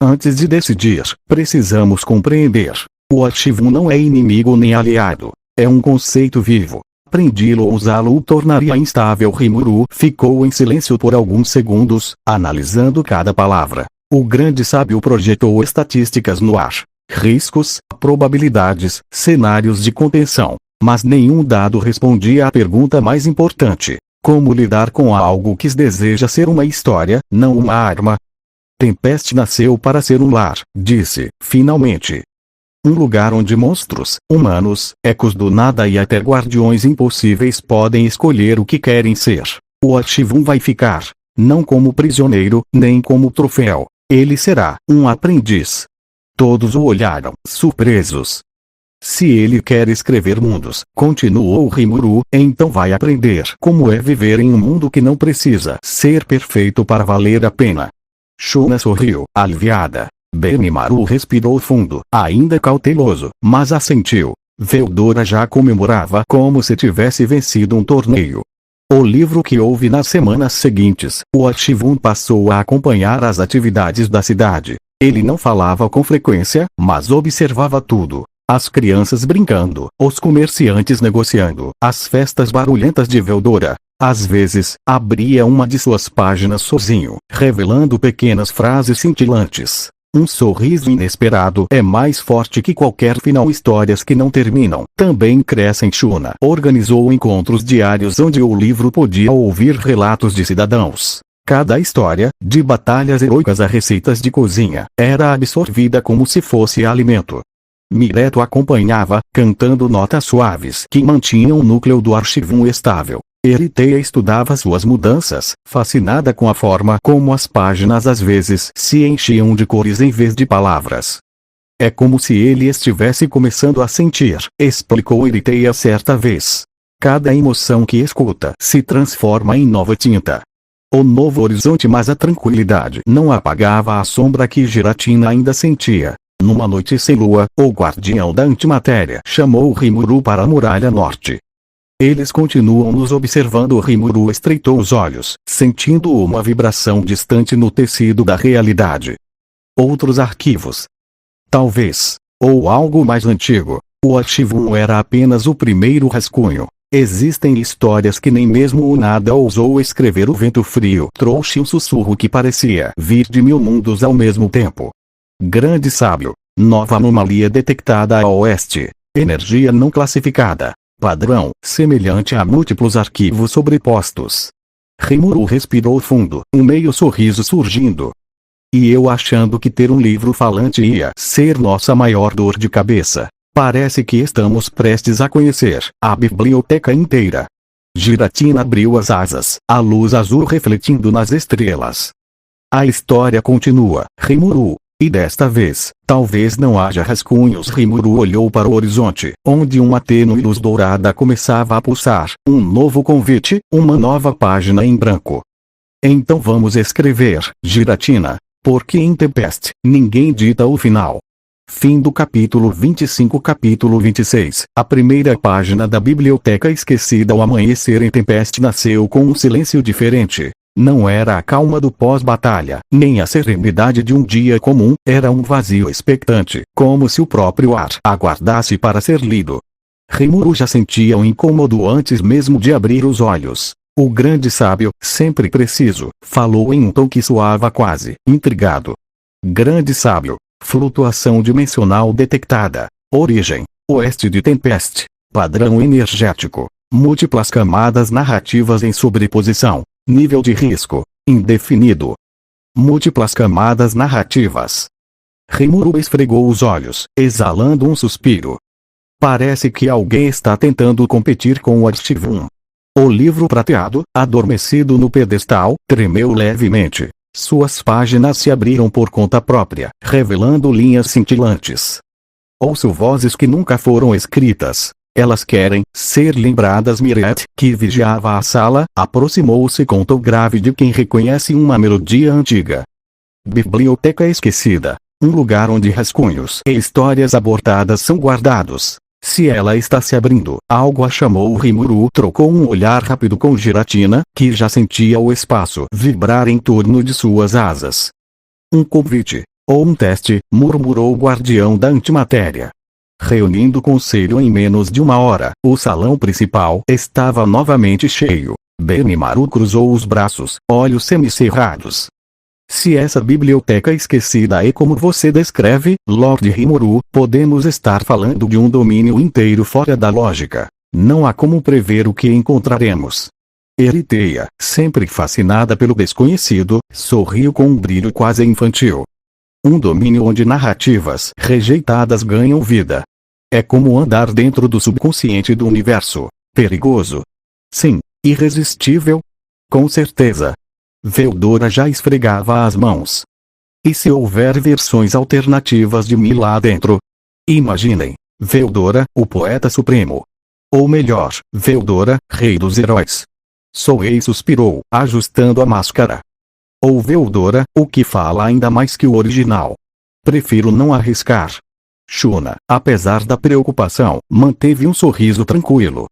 Antes de decidir, precisamos compreender. O ativo não é inimigo nem aliado. É um conceito vivo. Aprendi-lo ou usá-lo o tornaria instável. Rimuru ficou em silêncio por alguns segundos, analisando cada palavra. O grande sábio projetou estatísticas no ar. Riscos, probabilidades, cenários de contenção. Mas nenhum dado respondia à pergunta mais importante. Como lidar com algo que deseja ser uma história, não uma arma? Tempest nasceu para ser um lar, disse, finalmente. Um lugar onde monstros, humanos, ecos do nada e até guardiões impossíveis podem escolher o que querem ser. O Archivum vai ficar. Não como prisioneiro, nem como troféu. Ele será um aprendiz. Todos o olharam, surpresos. Se ele quer escrever mundos, continuou Rimuru, então vai aprender como é viver em um mundo que não precisa ser perfeito para valer a pena. Shuna sorriu, aliviada. Benimaru respirou fundo, ainda cauteloso, mas assentiu. Veldora já comemorava como se tivesse vencido um torneio. O livro que houve nas semanas seguintes, o Archivum passou a acompanhar as atividades da cidade. Ele não falava com frequência, mas observava tudo. As crianças brincando, os comerciantes negociando, as festas barulhentas de Veldora. Às vezes, abria uma de suas páginas sozinho, revelando pequenas frases cintilantes. Um sorriso inesperado é mais forte que qualquer final. Histórias que não terminam também crescem. Shuna organizou encontros diários onde o livro podia ouvir relatos de cidadãos. Cada história, de batalhas heroicas a receitas de cozinha, era absorvida como se fosse alimento. Mireto acompanhava, cantando notas suaves que mantinham o núcleo do Archivum estável. Eriteia estudava suas mudanças, fascinada com a forma como as páginas às vezes se enchiam de cores em vez de palavras. É como se ele estivesse começando a sentir, explicou Eriteia certa vez. Cada emoção que escuta se transforma em nova tinta. O novo horizonte, mas a tranquilidade não apagava a sombra que Giratina ainda sentia. Numa noite sem lua, o guardião da antimatéria chamou Rimuru para a muralha norte. Eles continuam nos observando. Rimuru estreitou os olhos, sentindo uma vibração distante no tecido da realidade. Outros arquivos. Talvez. Ou algo mais antigo. O arquivo 1 era apenas o primeiro rascunho. Existem histórias que nem mesmo o nada ousou escrever. O vento frio trouxe um sussurro que parecia vir de 1000 mundos ao mesmo tempo. Grande sábio. Nova anomalia detectada a oeste. Energia não classificada. Padrão, semelhante a múltiplos arquivos sobrepostos. Rimuru respirou fundo, um meio sorriso surgindo. E eu achando que ter um livro falante ia ser nossa maior dor de cabeça. Parece que estamos prestes a conhecer a biblioteca inteira. Giratina abriu as asas, a luz azul refletindo nas estrelas. A história continua, Rimuru. E desta vez, talvez não haja rascunhos. Rimuru olhou para o horizonte, onde uma tênue luz dourada começava a pulsar. Um novo convite, uma nova página em branco. Então vamos escrever, Giratina. Porque em Tempest, ninguém dita o final. Fim do capítulo 25. Capítulo 26. A primeira página da Biblioteca Esquecida. O amanhecer em Tempest nasceu com um silêncio diferente. Não era a calma do pós-batalha, nem a serenidade de um dia comum, era um vazio expectante, como se o próprio ar aguardasse para ser lido. Rimuru já sentia um incômodo antes mesmo de abrir os olhos. O grande sábio, sempre preciso, falou em um tom que soava quase intrigado. Grande sábio. Flutuação dimensional detectada. Origem. Oeste de Tempest. Padrão energético. Múltiplas camadas narrativas em sobreposição. Nível de risco. Indefinido. Múltiplas camadas narrativas. Rimuru esfregou os olhos, exalando um suspiro. Parece que alguém está tentando competir com o arquivo 1. O livro prateado, adormecido no pedestal, tremeu levemente. Suas páginas se abriram por conta própria, revelando linhas cintilantes. Ouço vozes que nunca foram escritas. Elas querem ser lembradas. Miret, que vigiava a sala, aproximou-se com tom grave de quem reconhece uma melodia antiga. Biblioteca Esquecida. Um lugar onde rascunhos e histórias abortadas são guardados. Se ela está se abrindo, algo a chamou. Rimuru trocou um olhar rápido com Giratina, que já sentia o espaço vibrar em torno de suas asas. Um convite, ou um teste, murmurou o guardião da antimatéria. Reunindo o conselho em menos de uma hora, o salão principal estava novamente cheio. Benimaru cruzou os braços, olhos semicerrados. Se essa biblioteca esquecida é como você descreve, Lord Rimuru, podemos estar falando de um domínio inteiro fora da lógica. Não há como prever o que encontraremos. Eriteia, sempre fascinada pelo desconhecido, sorriu com um brilho quase infantil. Um domínio onde narrativas rejeitadas ganham vida. É como andar dentro do subconsciente do universo. Perigoso. Sim, irresistível. Com certeza. Veldora já esfregava as mãos. E se houver versões alternativas de mim lá dentro? Imaginem, Veldora, o poeta supremo. Ou melhor, Veldora, rei dos heróis. Soei suspirou, ajustando a máscara. Ou Veldora, o que fala ainda mais que o original. Prefiro não arriscar. Shuna, apesar da preocupação, manteve um sorriso tranquilo.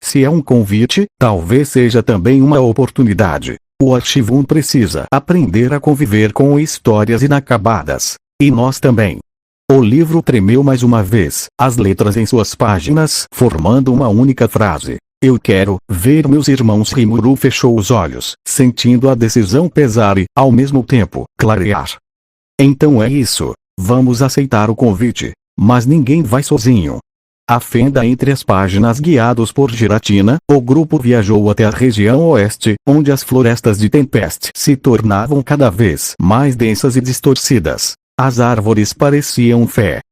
Se é um convite, talvez seja também uma oportunidade. O arquivo 1 precisa aprender a conviver com histórias inacabadas. E nós também. O livro tremeu mais uma vez, as letras em suas páginas formando uma única frase. Eu quero ver meus irmãos. Rimuru fechou os olhos, sentindo a decisão pesar e, ao mesmo tempo, clarear. Então é isso. Vamos aceitar o convite. Mas ninguém vai sozinho. A fenda entre as páginas. Guiados por Giratina, o grupo viajou até a região oeste, onde as florestas de Tempest se tornavam cada vez mais densas e distorcidas. As árvores pareciam